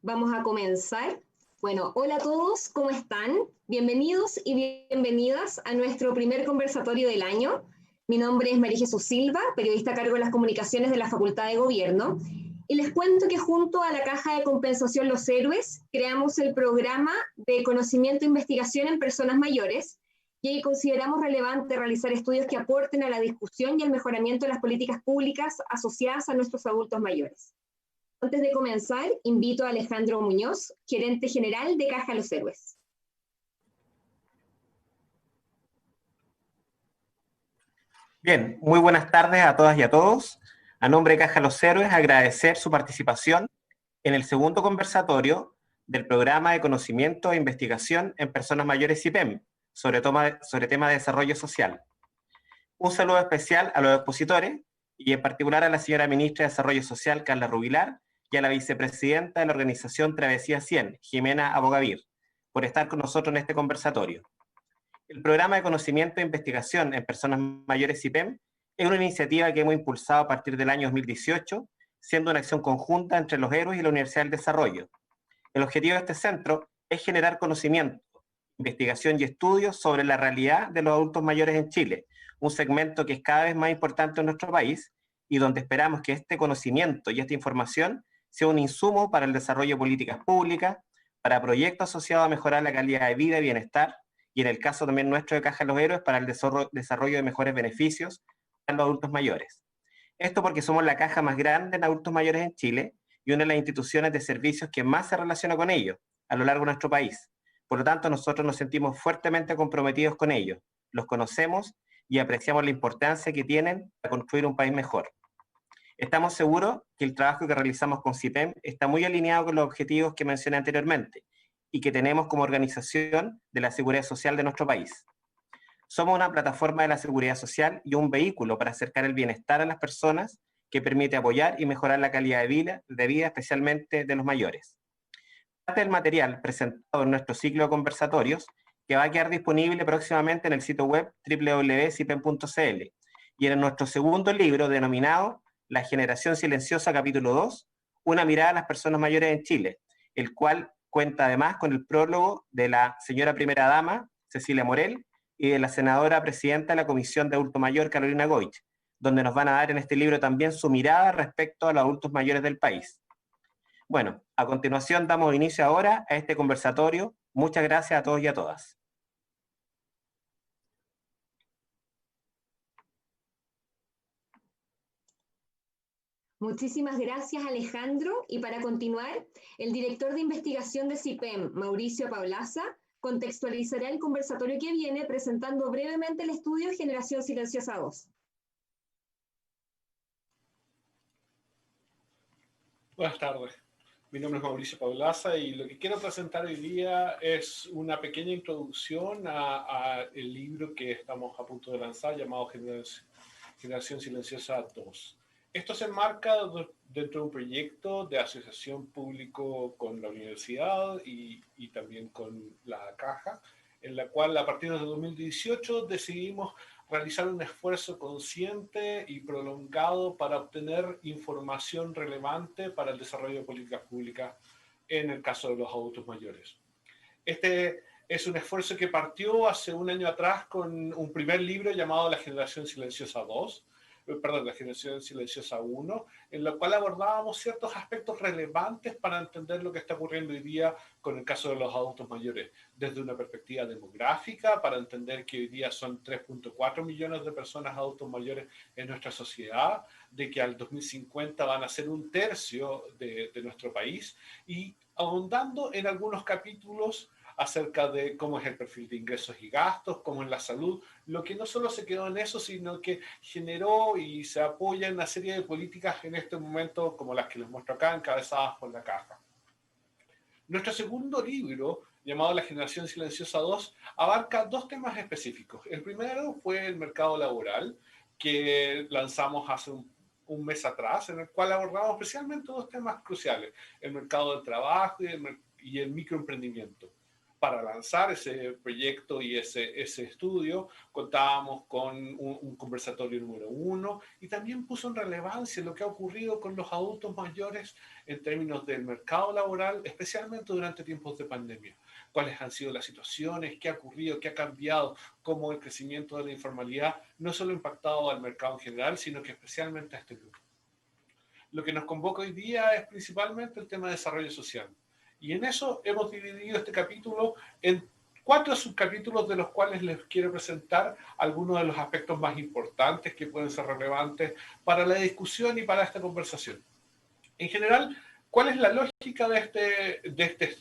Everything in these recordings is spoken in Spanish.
Vamos a comenzar. Bueno, hola a todos, ¿cómo están? Bienvenidos y bienvenidas a nuestro primer conversatorio del año. Mi nombre es María Jesús Silva, periodista a cargo de las comunicaciones de la Facultad de Gobierno, y les cuento que junto a la Caja de Compensación Los Héroes creamos el programa de conocimiento e investigación en personas mayores, y consideramos relevante realizar estudios que aporten a la discusión y al mejoramiento de las políticas públicas asociadas a nuestros adultos mayores. Antes de comenzar, invito a Alejandro Muñoz, gerente general de Caja Los Héroes. Bien, muy buenas tardes a todas y a todos. A nombre de Caja Los Héroes, agradecer su participación en el segundo conversatorio del programa de conocimiento e investigación en personas mayores CIPEM, sobre tema de desarrollo social. Un saludo especial a los expositores y en particular a la señora ministra de Desarrollo Social, Carla Rubilar, y a la vicepresidenta de la organización Travesía 100, Jimena Abogavir, por estar con nosotros en este conversatorio. El programa de conocimiento e investigación en personas mayores CIPEM es una iniciativa que hemos impulsado a partir del año 2018, siendo una acción conjunta entre los héroes y la Universidad del Desarrollo. El objetivo de este centro es generar conocimiento, investigación y estudios sobre la realidad de los adultos mayores en Chile, un segmento que es cada vez más importante en nuestro país y donde esperamos que este conocimiento y esta información sea un insumo para el desarrollo de políticas públicas, para proyectos asociados a mejorar la calidad de vida y bienestar, y en el caso también nuestro de Caja de los Héroes, para el desarrollo de mejores beneficios para los adultos mayores. Esto porque somos la caja más grande en adultos mayores en Chile y una de las instituciones de servicios que más se relaciona con ellos a lo largo de nuestro país. Por lo tanto, nosotros nos sentimos fuertemente comprometidos con ellos, los conocemos y apreciamos la importancia que tienen para construir un país mejor. Estamos seguros que el trabajo que realizamos con CIPEM está muy alineado con los objetivos que mencioné anteriormente y que tenemos como organización de la seguridad social de nuestro país. Somos una plataforma de la seguridad social y un vehículo para acercar el bienestar a las personas que permite apoyar y mejorar la calidad de vida especialmente de los mayores. Parte del material presentado en nuestro ciclo de conversatorios que va a quedar disponible próximamente en el sitio web www.cipem.cl y en nuestro segundo libro denominado La Generación Silenciosa, capítulo 2, una mirada a las personas mayores en Chile, el cual cuenta además con el prólogo de la señora primera dama, Cecilia Morel, y de la senadora presidenta de la Comisión de Adulto Mayor, Carolina Goich, donde nos van a dar en este libro también su mirada respecto a los adultos mayores del país. Bueno, a continuación damos inicio ahora a este conversatorio. Muchas gracias a todos y a todas. Muchísimas gracias, Alejandro. Y para continuar, el director de investigación de CIPEM, Mauricio Paulaza, contextualizará el conversatorio que viene presentando brevemente el estudio Generación Silenciosa 2. Buenas tardes. Mi nombre es Mauricio Paulaza y lo que quiero presentar hoy día es una pequeña introducción a el libro que estamos a punto de lanzar llamado Generación Silenciosa 2. Esto se enmarca dentro de un proyecto de asociación público con la universidad y también con la Caja, en la cual a partir de 2018 decidimos realizar un esfuerzo consciente y prolongado para obtener información relevante para el desarrollo de políticas públicas en el caso de los adultos mayores. Este es un esfuerzo que partió hace un año atrás con un primer libro llamado La Generación Silenciosa 2, la Generación Silenciosa 1, en la cual abordábamos ciertos aspectos relevantes para entender lo que está ocurriendo hoy día con el caso de los adultos mayores, desde una perspectiva demográfica, para entender que hoy día son 3.4 millones de personas adultos mayores en nuestra sociedad, de que al 2050 van a ser un tercio de nuestro país, y ahondando en algunos capítulos acerca de cómo es el perfil de ingresos y gastos, cómo es la salud, lo que no solo se quedó en eso, sino que generó y se apoya en una serie de políticas en este momento, como las que les muestro acá, encabezadas por la Caja. Nuestro segundo libro, llamado La Generación Silenciosa 2, abarca dos temas específicos. El primero fue el mercado laboral, que lanzamos hace un mes atrás, en el cual abordamos especialmente dos temas cruciales: el mercado del trabajo y el microemprendimiento. para lanzar ese proyecto y ese estudio, contábamos con un conversatorio número 1 y también puso en relevancia lo que ha ocurrido con los adultos mayores en términos del mercado laboral, especialmente durante tiempos de pandemia. Cuáles han sido las situaciones, qué ha ocurrido, qué ha cambiado, cómo el crecimiento de la informalidad no solo ha impactado al mercado en general, sino que especialmente a este grupo. Lo que nos convoca hoy día es principalmente el tema de desarrollo social. Y en eso hemos dividido este capítulo en 4 subcapítulos, de los cuales les quiero presentar algunos de los aspectos más importantes que pueden ser relevantes para la discusión y para esta conversación. En general, ¿cuál es la lógica de este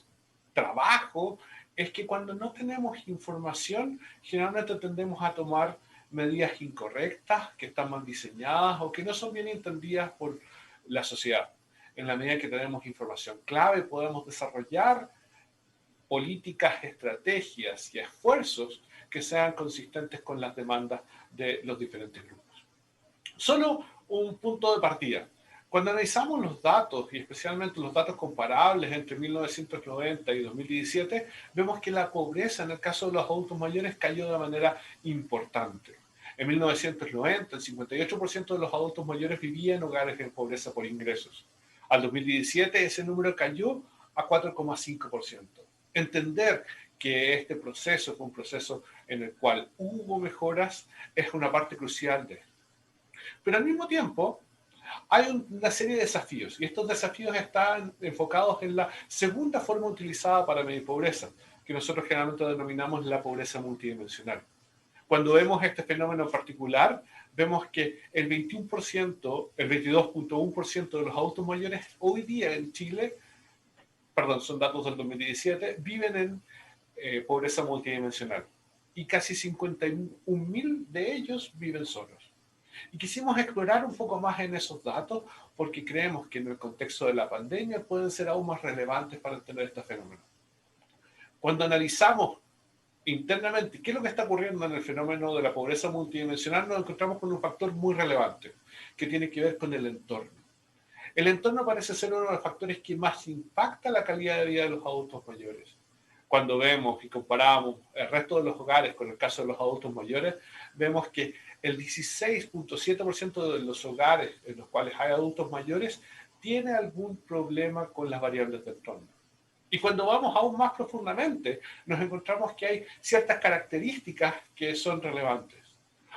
trabajo? Es que cuando no tenemos información, generalmente tendemos a tomar medidas incorrectas, que están mal diseñadas o que no son bien entendidas por la sociedad. En la medida que tenemos información clave, podemos desarrollar políticas, estrategias y esfuerzos que sean consistentes con las demandas de los diferentes grupos. Solo un punto de partida. Cuando analizamos los datos, y especialmente los datos comparables entre 1990 y 2017, vemos que la pobreza en el caso de los adultos mayores cayó de manera importante. En 1990, el 58% de los adultos mayores vivían en hogares en pobreza por ingresos. Al 2017, ese número cayó a 4,5%. Entender que este proceso fue un proceso en el cual hubo mejoras es una parte crucial de esto. Pero al mismo tiempo, hay una serie de desafíos, y estos desafíos están enfocados en la segunda forma utilizada para medir pobreza, que nosotros generalmente denominamos la pobreza multidimensional. Cuando vemos este fenómeno en particular, vemos que el 21%, el 22.1% de los adultos mayores hoy día en Chile, perdón, son datos del 2017, viven en pobreza multidimensional. Y casi 51.000 de ellos viven solos. Y quisimos explorar un poco más en esos datos porque creemos que en el contexto de la pandemia pueden ser aún más relevantes para entender este fenómeno. Cuando analizamos internamente qué es lo que está ocurriendo en el fenómeno de la pobreza multidimensional, nos encontramos con un factor muy relevante que tiene que ver con el entorno. El entorno parece ser uno de los factores que más impacta la calidad de vida de los adultos mayores. Cuando vemos y comparamos el resto de los hogares con el caso de los adultos mayores, vemos que el 16.7% de los hogares en los cuales hay adultos mayores tiene algún problema con las variables del entorno. Y cuando vamos aún más profundamente, nos encontramos que hay ciertas características que son relevantes.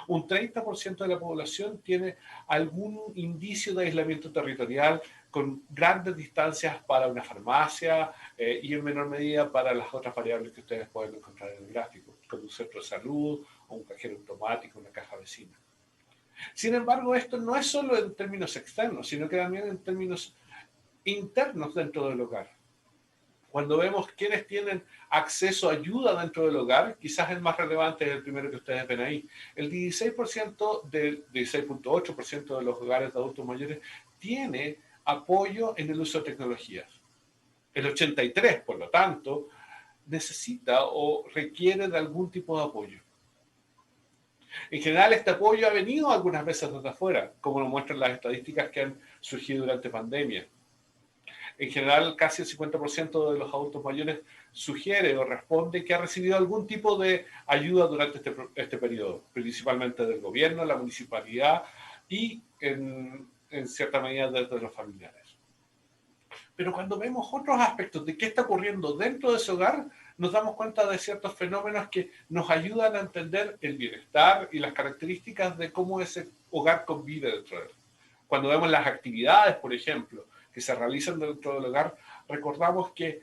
Un 30% de la población tiene algún indicio de aislamiento territorial con grandes distancias para una farmacia y en menor medida para las otras variables que ustedes pueden encontrar en el gráfico, como un centro de salud o un cajero automático, una caja vecina. Sin embargo, esto no es solo en términos externos, sino que también en términos internos dentro del hogar. Cuando vemos quiénes tienen acceso a ayuda dentro del hogar, quizás el más relevante es el primero que ustedes ven ahí. El 16.8% de los hogares de adultos mayores tiene apoyo en el uso de tecnologías. El 83%, por lo tanto, necesita o requiere de algún tipo de apoyo. En general, este apoyo ha venido algunas veces desde afuera, como lo muestran las estadísticas que han surgido durante pandemia. En general, casi el 50% de los adultos mayores sugiere o responde que ha recibido algún tipo de ayuda durante este periodo, principalmente del gobierno, la municipalidad y en cierta medida desde los familiares. Pero cuando vemos otros aspectos de qué está ocurriendo dentro de ese hogar, nos damos cuenta de ciertos fenómenos que nos ayudan a entender el bienestar y las características de cómo ese hogar convive dentro de él. Cuando vemos las actividades, por ejemplo, que se realizan dentro del hogar, recordamos que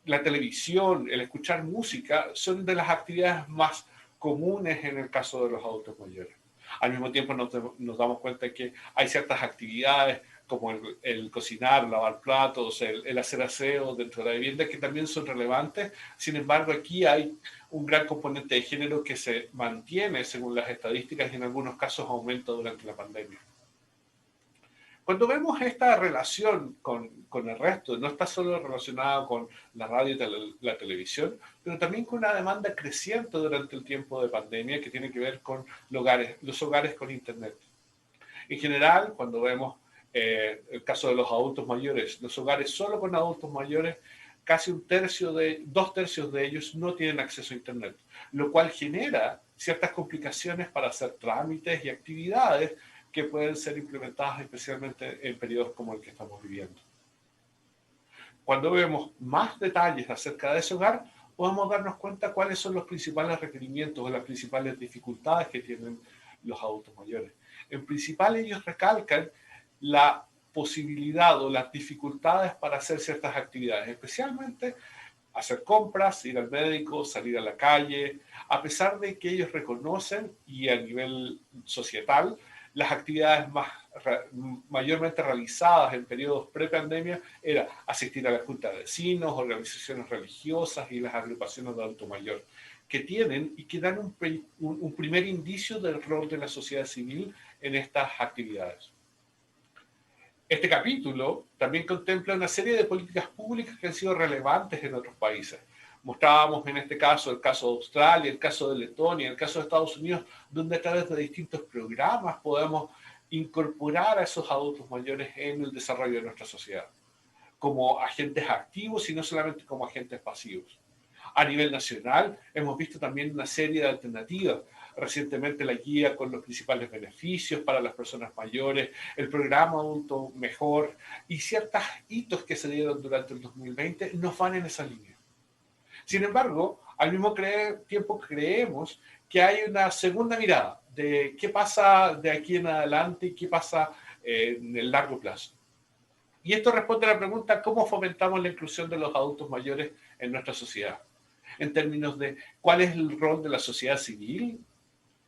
la televisión, el escuchar música, son de las actividades más comunes en el caso de los adultos mayores. Al mismo tiempo nos damos cuenta que hay ciertas actividades como el cocinar, lavar platos, el hacer aseo dentro de la vivienda que también son relevantes. Sin embargo, aquí hay un gran componente de género que se mantiene según las estadísticas y en algunos casos aumenta durante la pandemia. Cuando vemos esta relación con el resto, no está solo relacionada con la radio y la televisión, pero también con una demanda creciente durante el tiempo de pandemia que tiene que ver con los hogares con Internet. En general, cuando vemos el caso de los adultos mayores, los hogares solo con adultos mayores casi dos tercios de ellos no tienen acceso a Internet, lo cual genera ciertas complicaciones para hacer trámites y actividades que pueden ser implementadas especialmente en periodos como el que estamos viviendo. Cuando vemos más detalles acerca de ese hogar, podemos darnos cuenta cuáles son los principales requerimientos o las principales dificultades que tienen los adultos mayores. En principal, ellos recalcan la posibilidad o las dificultades para hacer ciertas actividades, especialmente hacer compras, ir al médico, salir a la calle, a pesar de que ellos reconocen, y a nivel societal, las actividades mayormente realizadas en periodos pre-pandemia era asistir a la junta de vecinos, organizaciones religiosas y las agrupaciones de adulto mayor, que tienen y que dan un primer indicio del rol de la sociedad civil en estas actividades. Este capítulo también contempla una serie de políticas públicas que han sido relevantes en otros países. Mostrábamos en este caso el caso de Australia, el caso de Letonia, el caso de Estados Unidos, donde a través de distintos programas podemos incorporar a esos adultos mayores en el desarrollo de nuestra sociedad, como agentes activos y no solamente como agentes pasivos. A nivel nacional, hemos visto también una serie de alternativas. Recientemente la guía con los principales beneficios para las personas mayores, el programa Adulto Mejor y ciertos hitos que se dieron durante el 2020 nos van en esa línea. Sin embargo, al mismo tiempo creemos que hay una segunda mirada de qué pasa de aquí en adelante y qué pasa en el largo plazo. Y esto responde a la pregunta: ¿cómo fomentamos la inclusión de los adultos mayores en nuestra sociedad? En términos de cuál es el rol de la sociedad civil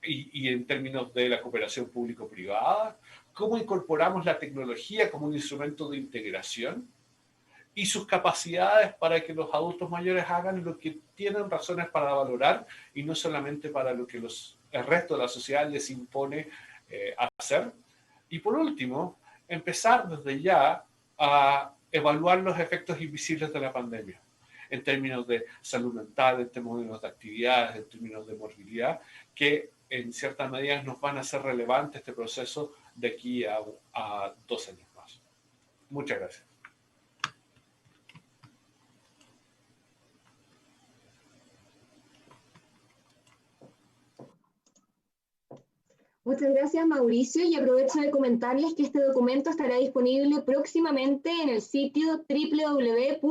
y en términos de la cooperación público-privada, cómo incorporamos la tecnología como un instrumento de integración y sus capacidades para que los adultos mayores hagan lo que tienen razones para valorar y no solamente para lo que el resto de la sociedad les impone hacer. Y por último, empezar desde ya a evaluar los efectos invisibles de la pandemia en términos de salud mental, en términos de actividades, en términos de morbilidad, que en ciertas medidas nos van a hacer relevante este proceso de aquí a 2 años más. Muchas gracias. Muchas gracias, Mauricio, y aprovecho de comentarles que este documento estará disponible próximamente en el sitio www.cipem.cl.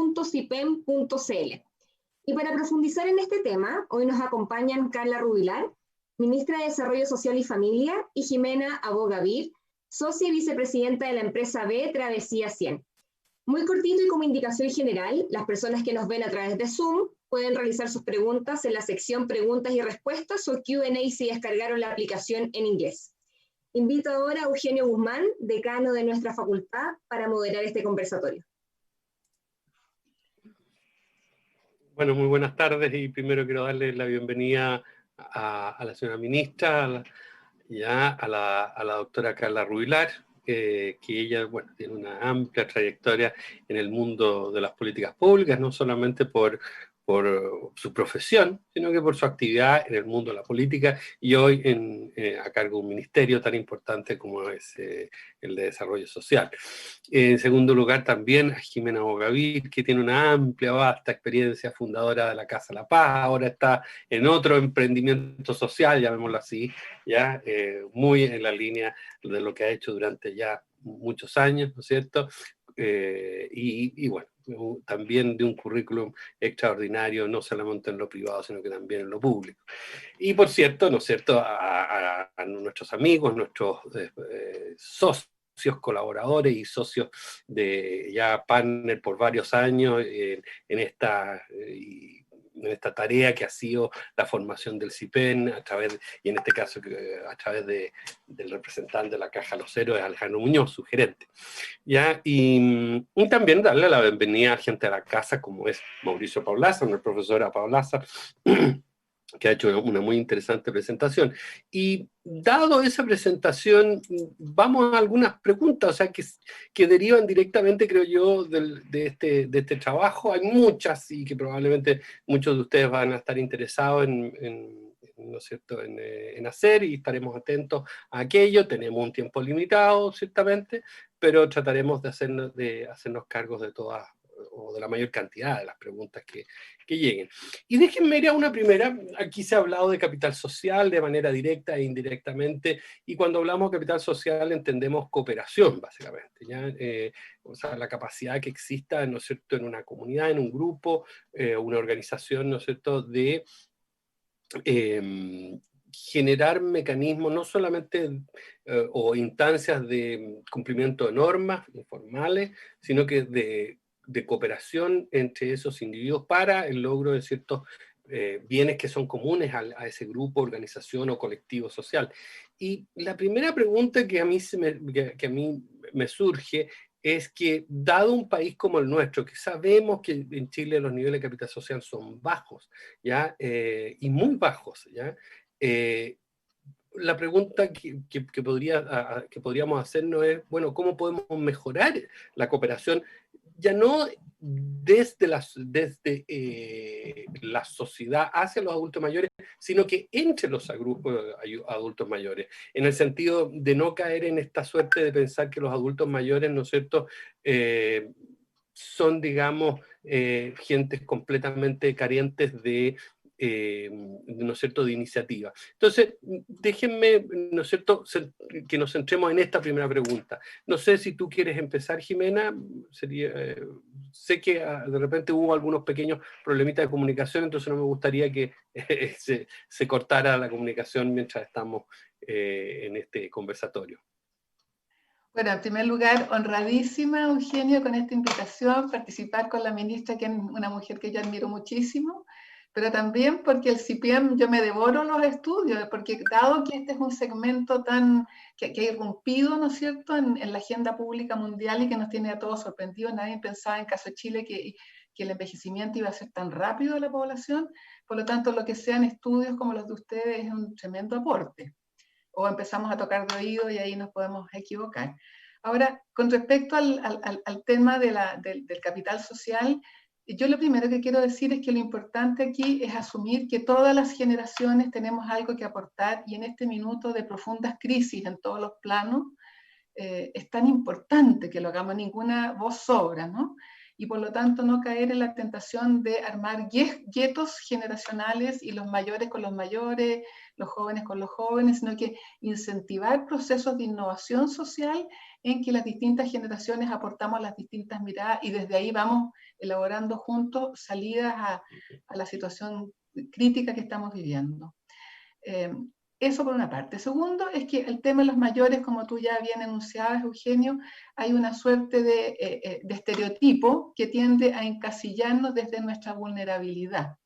Y para profundizar en este tema, hoy nos acompañan Carla Rubilar, ministra de Desarrollo Social y Familia, y Jimena Abogavir, socia y vicepresidenta de la empresa B Travesía 100. Muy cortito y como indicación general, las personas que nos ven a través de Zoom pueden realizar sus preguntas en la sección Preguntas y Respuestas o Q&A si descargaron la aplicación en inglés. Invito ahora a Eugenio Guzmán, decano de nuestra facultad, para moderar este conversatorio. Bueno, muy buenas tardes y primero quiero darle la bienvenida a la señora ministra, a la doctora Carla Rubilar, que ella, bueno, tiene una amplia trayectoria en el mundo de las políticas públicas, no solamente por su profesión, sino que por su actividad en el mundo de la política y hoy a cargo de un ministerio tan importante como es el de Desarrollo Social. En segundo lugar, también a Jimena Abogavir, que tiene una amplia, vasta experiencia, fundadora de la Casa La Paz, ahora está en otro emprendimiento social, llamémoslo así, ya muy en la línea de lo que ha hecho durante ya muchos años, ¿no es cierto? Y bueno, también de un currículum extraordinario, no solamente en lo privado, sino que también en lo público. Y por cierto, ¿no es cierto?, a nuestros amigos, nuestros socios, colaboradores y socios de ya partner por varios años en esta tarea que ha sido la formación del CIPEN y en este caso a través del representante de la Caja Los Héroes, Alejandro Muñoz, su gerente. ¿Ya? Y también darle la bienvenida a gente de la casa como es Mauricio Paulaza, una profesora Paulaza, que ha hecho una muy interesante presentación. Y dado esa presentación, vamos a algunas preguntas, o sea, que derivan directamente, creo yo, de este trabajo. Hay muchas y que probablemente muchos de ustedes van a estar interesados ¿no es cierto?, en hacer, y estaremos atentos a aquello. Tenemos un tiempo limitado, ciertamente, pero trataremos de hacernos cargos de todas o de la mayor cantidad de las preguntas que lleguen. Y déjenme ir a una primera. Aquí se ha hablado de capital social de manera directa e indirectamente, y cuando hablamos de capital social entendemos cooperación, básicamente, ¿ya? O sea, la capacidad que exista, ¿no es cierto?, en una comunidad, en un grupo, una organización, ¿no es cierto?, de generar mecanismos, no solamente o instancias de cumplimiento de normas informales, sino que de cooperación entre esos individuos para el logro de ciertos bienes que son comunes a ese grupo, organización o colectivo social. Y la primera pregunta que a mí me surge es que, dado un país como el nuestro, que sabemos que en Chile los niveles de capital social son bajos, ¿ya? Y muy bajos, ¿ya? La pregunta que podríamos hacernos es, bueno, ¿cómo podemos mejorar la cooperación? Ya no desde la sociedad hacia los adultos mayores, sino que entre los grupos adultos mayores, en el sentido de no caer en esta suerte de pensar que los adultos mayores, ¿no es cierto?, son, digamos, gentes completamente carentes de, ¿no es cierto?, de iniciativa. Entonces, déjenme, ¿no es cierto?, que nos centremos en esta primera pregunta. No sé si tú quieres empezar, Jimena. Sé que de repente hubo algunos pequeños problemitas de comunicación, entonces no me gustaría que se cortara la comunicación mientras estamos en este conversatorio. Bueno, en primer lugar, honradísima, Eugenio, con esta invitación, participar con la ministra, que es una mujer que yo admiro muchísimo, pero también porque el CIPIEM, yo me devoro los estudios, porque dado que este es un segmento que ha irrumpido, ¿no es cierto?, en la agenda pública mundial y que nos tiene a todos sorprendidos, nadie pensaba en caso de Chile que el envejecimiento iba a ser tan rápido de la población, por lo tanto, lo que sean estudios como los de ustedes es un tremendo aporte. O empezamos a tocar de oído y ahí nos podemos equivocar. Ahora, con respecto al tema del capital social, yo lo primero que quiero decir es que lo importante aquí es asumir que todas las generaciones tenemos algo que aportar, y en este minuto de profundas crisis en todos los planos, es tan importante que lo hagamos, ninguna voz sobra, ¿no? Y por lo tanto no caer en la tentación de armar guetos generacionales y los mayores con los mayores, los jóvenes con los jóvenes, sino que incentivar procesos de innovación social en que las distintas generaciones aportamos las distintas miradas y desde ahí vamos elaborando juntos salidas a la situación crítica que estamos viviendo. Eso por una parte. Segundo, es que el tema de los mayores, como tú ya bien enunciabas, Eugenio, hay una suerte de estereotipo que tiende a encasillarnos desde nuestra vulnerabilidad,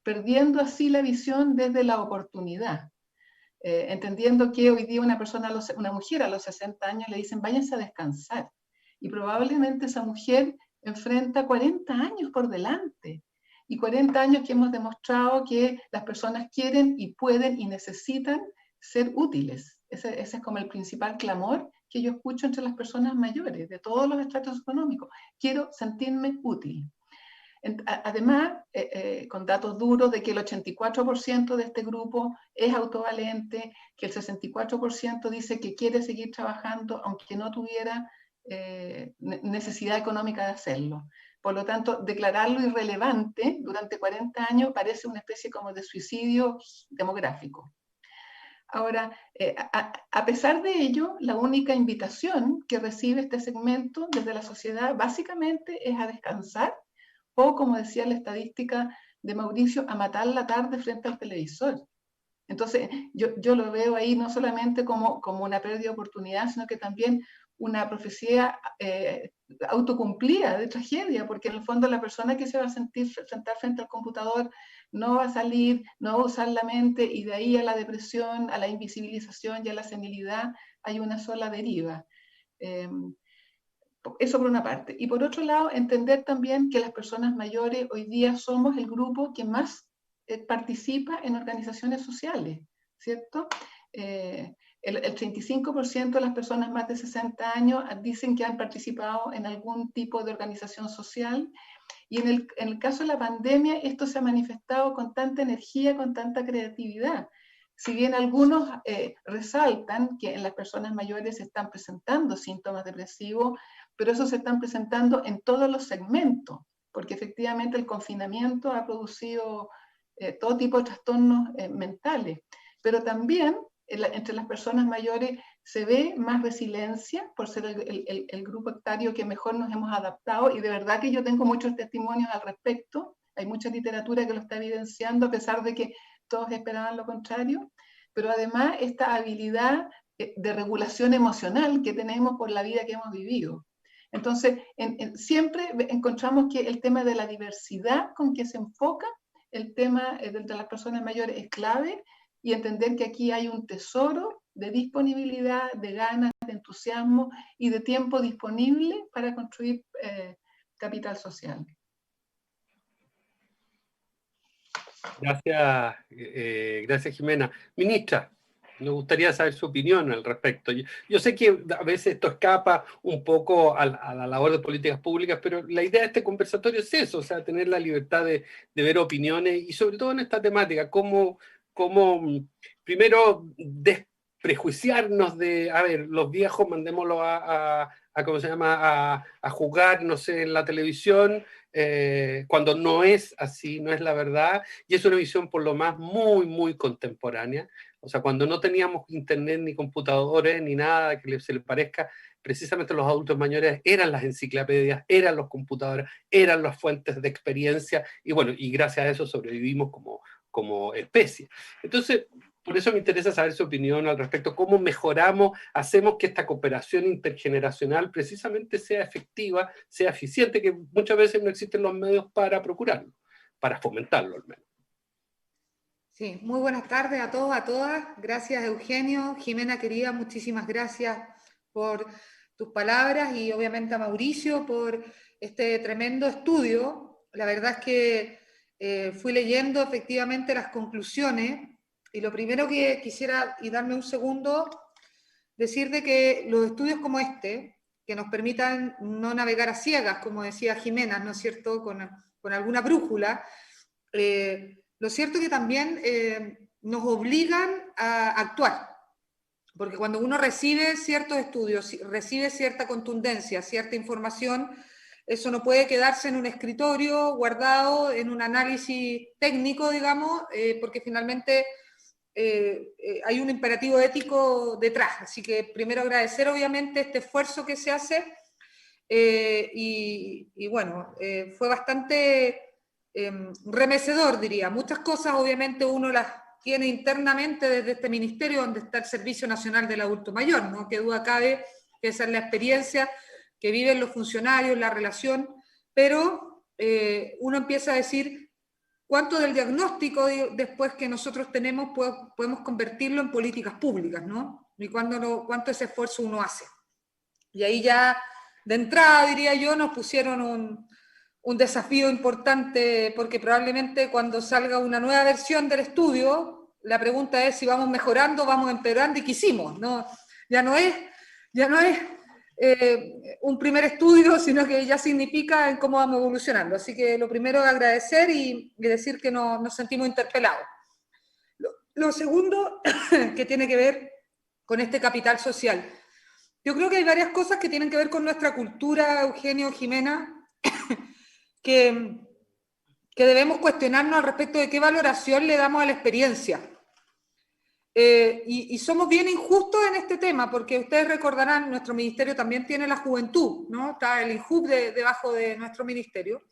perdiendo así la visión desde la oportunidad. Entendiendo que hoy día una mujer a los 60 años le dicen váyanse a descansar, y probablemente esa mujer enfrenta 40 años por delante, y 40 años que hemos demostrado que las personas quieren y pueden y necesitan ser útiles. Ese es como el principal clamor que yo escucho entre las personas mayores, de todos los estratos económicos. Quiero sentirme útil. Además, con datos duros de que el 84% de este grupo es autovalente, que el 64% dice que quiere seguir trabajando aunque no tuviera necesidad económica de hacerlo. Por lo tanto, declararlo irrelevante durante 40 años parece una especie como de suicidio demográfico. Ahora, a pesar de ello, la única invitación que recibe este segmento desde la sociedad básicamente es a descansar, o, como decía la estadística de Mauricio, a matar la tarde frente al televisor. Entonces, yo lo veo ahí no solamente como una pérdida de oportunidad, sino que también una profecía autocumplida de tragedia, porque en el fondo la persona que se va a sentar frente al computador no va a salir, no va a usar la mente, y de ahí a la depresión, a la invisibilización y a la senilidad hay una sola deriva. Eso por una parte. Y por otro lado, entender también que las personas mayores hoy día somos el grupo que más participa en organizaciones sociales, ¿cierto? El 35% de las personas más de 60 años dicen que han participado en algún tipo de organización social, y en el caso de la pandemia esto se ha manifestado con tanta energía, con tanta creatividad. Si bien algunos resaltan que en las personas mayores se están presentando síntomas depresivos, pero eso se están presentando en todos los segmentos, porque efectivamente el confinamiento ha producido todo tipo de trastornos mentales, pero también entre las personas mayores se ve más resiliencia por ser el grupo etario que mejor nos hemos adaptado, y de verdad que yo tengo muchos testimonios al respecto. Hay mucha literatura que lo está evidenciando, a pesar de que todos esperaban lo contrario, pero además esta habilidad de regulación emocional que tenemos por la vida que hemos vivido. Entonces, siempre encontramos que el tema de la diversidad con que se enfoca el tema de las personas mayores es clave, y entender que aquí hay un tesoro de disponibilidad, de ganas, de entusiasmo y de tiempo disponible para construir capital social. Gracias, gracias Jimena. Ministra, me gustaría saber su opinión al respecto. Yo sé que a veces esto escapa un poco a la labor de políticas públicas, pero la idea de este conversatorio es eso, o sea, tener la libertad de ver opiniones, y sobre todo en esta temática, cómo primero desprejuiciarnos de, a ver, los viejos mandémoslo ¿cómo se llama?, a jugar, no sé, en la televisión, cuando no es así, no es la verdad, y es una visión por lo más muy, muy contemporánea. O sea, cuando no teníamos internet, ni computadores, ni nada que se le parezca, precisamente los adultos mayores eran las enciclopedias, eran los computadores, eran las fuentes de experiencia, y bueno, y gracias a eso sobrevivimos como especie. Entonces, por eso me interesa saber su opinión al respecto, cómo mejoramos, hacemos que esta cooperación intergeneracional precisamente sea efectiva, sea eficiente, que muchas veces no existen los medios para procurarlo, para fomentarlo al menos. Sí, muy buenas tardes a todos, a todas. Gracias, Eugenio. Jimena, querida, muchísimas gracias por tus palabras, y obviamente a Mauricio por este tremendo estudio. La verdad es que fui leyendo efectivamente las conclusiones, y lo primero que quisiera, y darme un segundo, decir de que los estudios como este, que nos permitan no navegar a ciegas, como decía Jimena, ¿no es cierto?, con alguna brújula, lo cierto es que también nos obligan a actuar, porque cuando uno recibe ciertos estudios, recibe cierta contundencia, cierta información, eso no puede quedarse en un escritorio guardado en un análisis técnico, digamos, porque finalmente hay un imperativo ético detrás. Así que primero agradecer obviamente este esfuerzo que se hace, y bueno, fue bastante remecedor, diría. Muchas cosas obviamente uno las tiene internamente desde este ministerio, donde está el Servicio Nacional del Adulto Mayor, ¿no? Qué duda cabe que esa es la experiencia que viven los funcionarios, la relación, pero uno empieza a decir cuánto del diagnóstico después que nosotros tenemos podemos convertirlo en políticas públicas, ¿no? Y cuánto ese esfuerzo uno hace. Y ahí ya, de entrada, diría yo, nos pusieron un desafío importante, porque probablemente cuando salga una nueva versión del estudio, la pregunta es si vamos mejorando, vamos empeorando, y qué hicimos, ¿no? Ya no es un primer estudio, sino que ya significa en cómo vamos evolucionando. Así que lo primero es agradecer y decir que nos sentimos interpelados. Lo segundo, que tiene que ver con este capital social. Yo creo que hay varias cosas que tienen que ver con nuestra cultura, Eugenio, Jimena, que debemos cuestionarnos al respecto de qué valoración le damos a la experiencia. Y somos bien injustos en este tema, porque ustedes recordarán, nuestro ministerio también tiene la juventud, ¿no? Está el INJUV debajo de nuestro ministerio,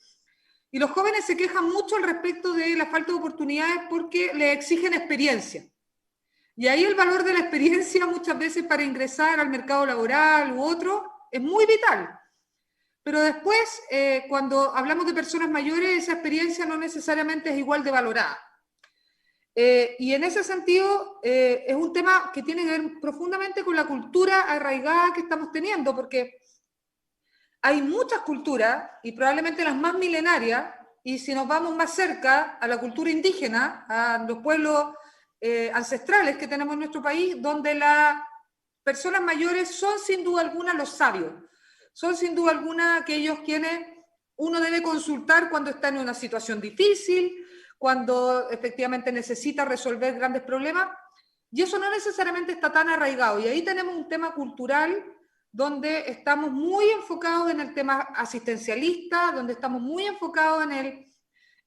y los jóvenes se quejan mucho al respecto de la falta de oportunidades porque les exigen experiencia. Y ahí el valor de la experiencia muchas veces para ingresar al mercado laboral u otro es muy vital. Pero después, cuando hablamos de personas mayores, esa experiencia no necesariamente es igual de valorada. Y en ese sentido, es un tema que tiene que ver profundamente con la cultura arraigada que estamos teniendo, porque hay muchas culturas, y probablemente las más milenarias, y si nos vamos más cerca a la cultura indígena, a los pueblos ancestrales que tenemos en nuestro país, donde las personas mayores son sin duda alguna los sabios, son sin duda alguna aquellos quienes uno debe consultar cuando está en una situación difícil, cuando efectivamente necesita resolver grandes problemas, y eso no necesariamente está tan arraigado. Y ahí tenemos un tema cultural donde estamos muy enfocados en el tema asistencialista, donde estamos muy enfocados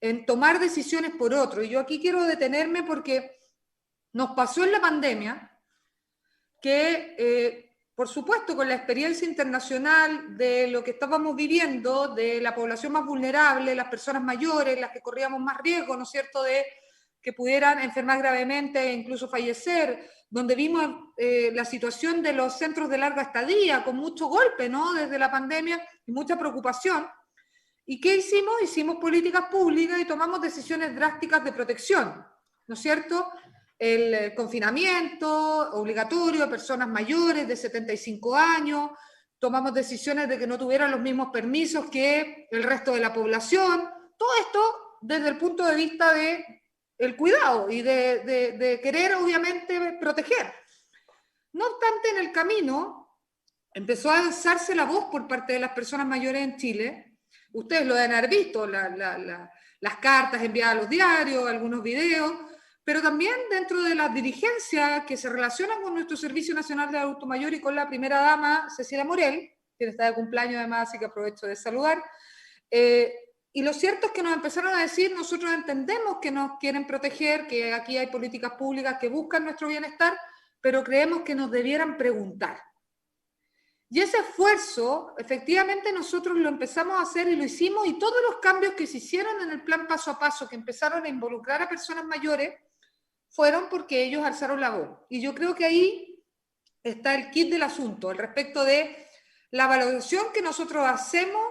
en tomar decisiones por otro. Y yo aquí quiero detenerme porque nos pasó en la pandemia que, por supuesto, con la experiencia internacional de lo que estábamos viviendo, de la población más vulnerable, las personas mayores, las que corríamos más riesgo, ¿no es cierto?, de que pudieran enfermar gravemente e incluso fallecer, donde vimos la situación de los centros de larga estadía, con mucho golpe, ¿no?, desde la pandemia y mucha preocupación. ¿Y qué hicimos? Hicimos políticas públicas y tomamos decisiones drásticas de protección, ¿no es cierto? El confinamiento obligatorio a personas mayores de 75 años, tomamos decisiones de que no tuvieran los mismos permisos que el resto de la población, todo esto desde el punto de vista del cuidado y de querer obviamente proteger. No obstante, en el camino empezó a alzarse la voz por parte de las personas mayores en Chile. Ustedes lo deben haber visto, las cartas enviadas a los diarios, algunos videos, pero también dentro de las dirigencias que se relacionan con nuestro Servicio Nacional de Adulto Mayor y con la primera dama, Cecilia Morel, quien está de cumpleaños además, así que aprovecho de saludar. Y lo cierto es que nos empezaron a decir, nosotros entendemos que nos quieren proteger, que aquí hay políticas públicas que buscan nuestro bienestar, pero creemos que nos debieran preguntar. Y ese esfuerzo, efectivamente, nosotros lo empezamos a hacer y lo hicimos, y todos los cambios que se hicieron en el plan paso a paso, que empezaron a involucrar a personas mayores, fueron porque ellos alzaron la voz. Y yo creo que ahí está el kit del asunto, al respecto de la valoración que nosotros hacemos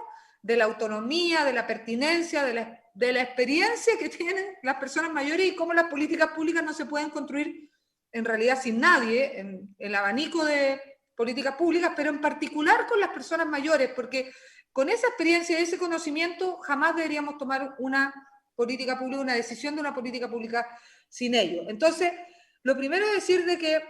de la autonomía, de la pertinencia, de la experiencia que tienen las personas mayores y cómo las políticas públicas no se pueden construir en realidad sin nadie, en el abanico de políticas públicas, pero en particular con las personas mayores, porque con esa experiencia y ese conocimiento jamás deberíamos tomar una política pública, una decisión de una política pública sin ello. Entonces, lo primero es decir de que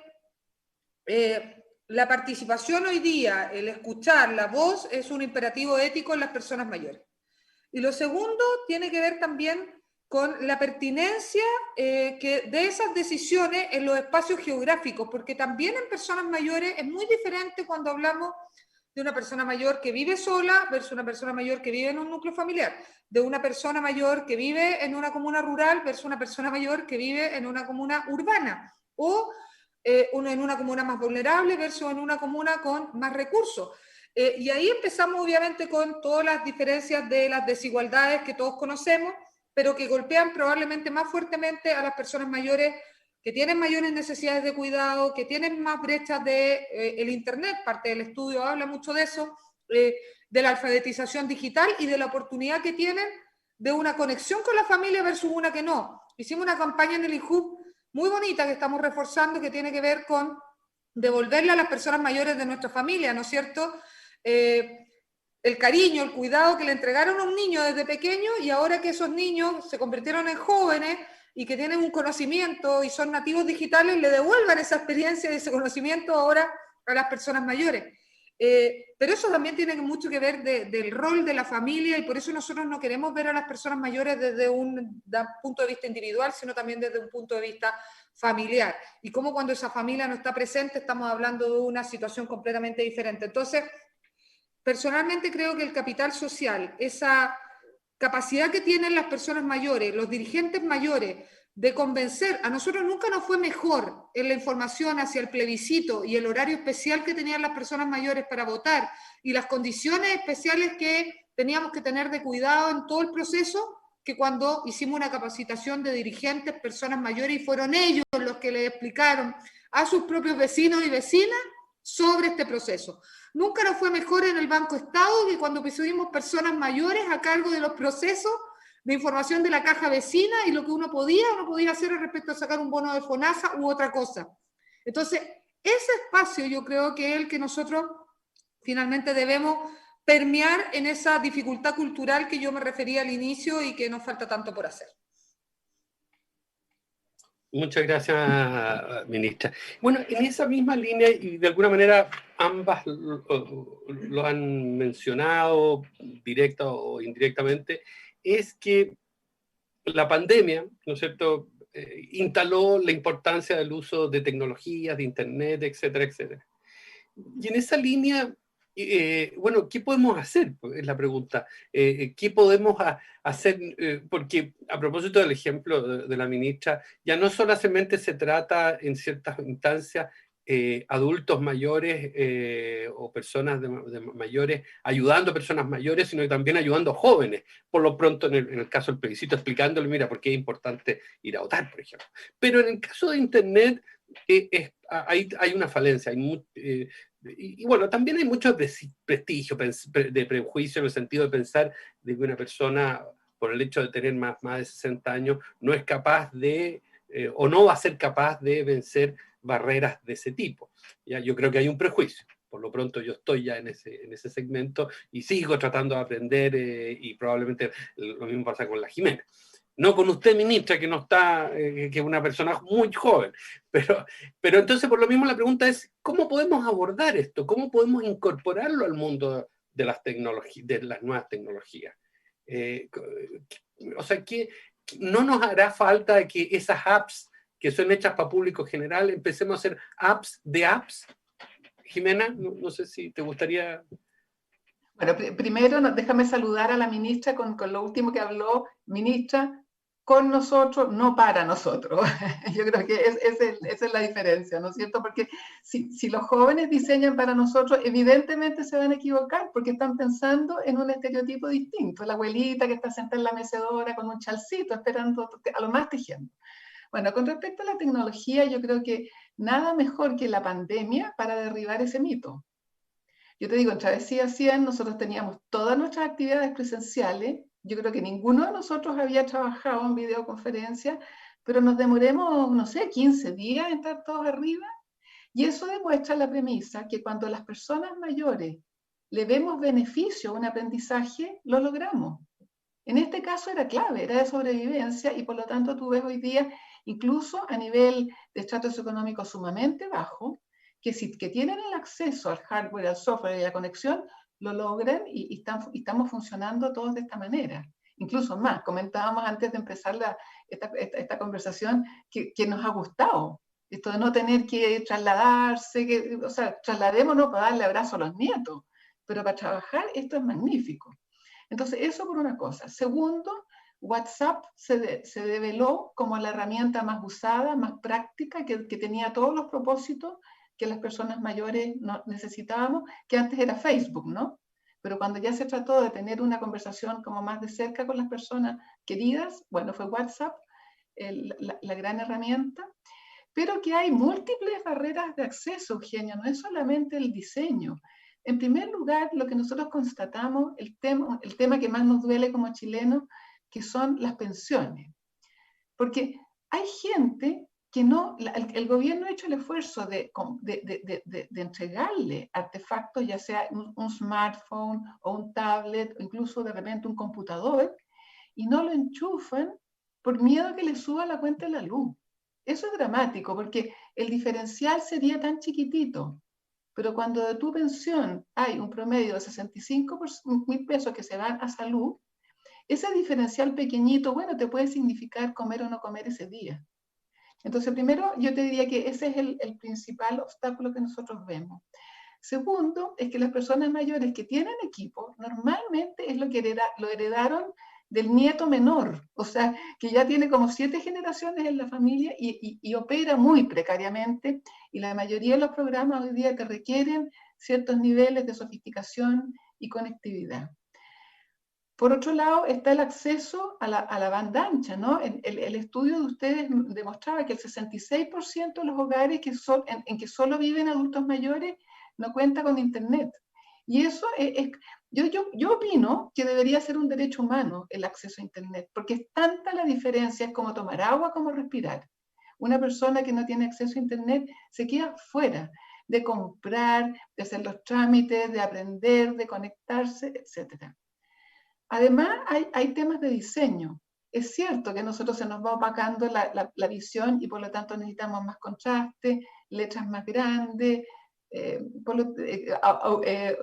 la participación hoy día, el escuchar la voz, es un imperativo ético en las personas mayores. Y lo segundo tiene que ver también con la pertinencia de esas decisiones en los espacios geográficos, porque también en personas mayores es muy diferente cuando hablamos de una persona mayor que vive sola versus una persona mayor que vive en un núcleo familiar, de una persona mayor que vive en una comuna rural versus una persona mayor que vive en una comuna urbana, o en una comuna más vulnerable versus en una comuna con más recursos. Y ahí empezamos obviamente con todas las diferencias de las desigualdades que todos conocemos, pero que golpean probablemente más fuertemente a las personas mayores que tienen mayores necesidades de cuidado, que tienen más brechas del Internet, parte del estudio habla mucho de eso, de la alfabetización digital y de la oportunidad que tienen de una conexión con la familia versus una que no. Hicimos una campaña en el INJUB muy bonita que estamos reforzando, que tiene que ver con devolverle a las personas mayores de nuestra familia, ¿no es cierto?, el cariño, el cuidado que le entregaron a un niño desde pequeño, y ahora que esos niños se convirtieron en jóvenes y que tienen un conocimiento y son nativos digitales, le devuelvan esa experiencia y ese conocimiento ahora a las personas mayores. Pero eso también tiene mucho que ver del rol de la familia, y por eso nosotros no queremos ver a las personas mayores desde un punto de vista individual, sino también desde un punto de vista familiar. Y cómo cuando esa familia no está presente estamos hablando de una situación completamente diferente. Entonces, personalmente creo que el capital social, esa capacidad que tienen las personas mayores, los dirigentes mayores, de convencer, a nosotros nunca nos fue mejor en la información hacia el plebiscito y el horario especial que tenían las personas mayores para votar y las condiciones especiales que teníamos que tener de cuidado en todo el proceso, que cuando hicimos una capacitación de dirigentes, personas mayores, y fueron ellos los que le explicaron a sus propios vecinos y vecinas sobre este proceso. Nunca nos fue mejor en el Banco Estado que cuando pusimos personas mayores a cargo de los procesos de información de la caja vecina y lo que uno podía o no podía hacer respecto a sacar un bono de FONASA u otra cosa. Entonces, ese espacio yo creo que es el que nosotros finalmente debemos permear en esa dificultad cultural que yo me refería al inicio y que nos falta tanto por hacer. Muchas gracias, ministra. Bueno, en esa misma línea, y de alguna manera ambas lo han mencionado, directa o indirectamente, es que la pandemia, ¿no es cierto?, instaló la importancia del uso de tecnologías, de Internet, etcétera, etcétera. Y en esa línea, bueno, ¿qué podemos hacer? Es la pregunta. ¿Qué podemos hacer? Porque a propósito del ejemplo de la ministra, ya no solamente se trata en ciertas instancias adultos mayores o personas mayores ayudando a personas mayores, sino que también ayudando a jóvenes. Por lo pronto, en el caso del plebiscito, explicándole, mira, por qué es importante ir a votar, por ejemplo. Pero en el caso de Internet, hay una falencia, y bueno, también hay mucho prestigio, de prejuicio en el sentido de pensar de que una persona, por el hecho de tener más de 60 años, no es capaz de, o no va a ser capaz de vencer barreras de ese tipo. ¿Ya? Yo creo que hay un prejuicio. Por lo pronto yo estoy ya en ese segmento y sigo tratando de aprender y probablemente lo mismo pasa con la Jimena. No con usted, ministra, que no está, que es una persona muy joven. Pero entonces, por lo mismo, la pregunta es, ¿cómo podemos abordar esto? ¿Cómo podemos incorporarlo al mundo de las tecnologías, de las nuevas tecnologías? O sea, que no nos hará falta que esas apps que son hechas para público general, empecemos a hacer apps de apps. Jimena, no sé si te gustaría... Bueno, primero déjame saludar a la ministra con lo último que habló. Ministra, con nosotros, no para nosotros. Yo creo que esa es la diferencia, ¿no es cierto? Porque si los jóvenes diseñan para nosotros, evidentemente se van a equivocar porque están pensando en un estereotipo distinto. La abuelita que está sentada en la mecedora con un chalcito esperando a lo más tejiendo. Bueno, con respecto a la tecnología, yo creo que nada mejor que la pandemia para derribar ese mito. Yo te digo, en Travesía 100 nosotros teníamos todas nuestras actividades presenciales. Yo creo que ninguno de nosotros había trabajado en videoconferencia, pero nos demoremos, no sé, 15 días en estar todos arriba. Y eso demuestra la premisa que cuando las personas mayores le vemos beneficio a un aprendizaje, lo logramos. En este caso era clave, era de sobrevivencia y por lo tanto tú ves hoy día, incluso a nivel de estratos económicos sumamente bajo, que tienen el acceso al hardware, al software y a la conexión, lo logran y estamos funcionando todos de esta manera. Incluso más, comentábamos antes de empezar esta conversación que nos ha gustado. Esto de no tener que trasladarse, o sea, trasladémonos para darle abrazo a los nietos, pero para trabajar esto es magnífico. Entonces, eso por una cosa. Segundo, WhatsApp se develó como la herramienta más usada, más práctica, que tenía todos los propósitos que las personas mayores necesitábamos, que antes era Facebook, ¿no? Pero cuando ya se trató de tener una conversación como más de cerca con las personas queridas, bueno, fue WhatsApp la gran herramienta, pero que hay múltiples barreras de acceso, Eugenia, no es solamente el diseño. En primer lugar, lo que nosotros constatamos, el tema que más nos duele como chilenos, que son las pensiones. Porque hay gente que no, el gobierno ha hecho el esfuerzo de entregarle artefactos, ya sea un smartphone o un tablet, o incluso de repente un computador, y no lo enchufan por miedo a que le suba la cuenta de la luz. Eso es dramático, porque el diferencial sería tan chiquitito. Pero cuando de tu pensión hay un promedio de 65.000 pesos que se van a salud, ese diferencial pequeñito, bueno, te puede significar comer o no comer ese día. Entonces, primero, yo te diría que ese es el principal obstáculo que nosotros vemos. Segundo, es que las personas mayores que tienen equipo, normalmente es lo que lo heredaron del nieto menor, o sea, que ya tiene como 7 generaciones en la familia y opera muy precariamente, y la mayoría de los programas hoy día te requieren ciertos niveles de sofisticación y conectividad. Por otro lado, está el acceso a la banda ancha, ¿no? El estudio de ustedes demostraba que el 66% de los hogares en que solo viven adultos mayores no cuenta con internet. Y eso yo opino que debería ser un derecho humano el acceso a internet, porque es tanta la diferencia, es como tomar agua, como respirar. Una persona que no tiene acceso a internet se queda fuera de comprar, de hacer los trámites, de aprender, de conectarse, etc. Además, hay temas de diseño. Es cierto que a nosotros se nos va opacando la visión y por lo tanto necesitamos más contraste, letras más grandes,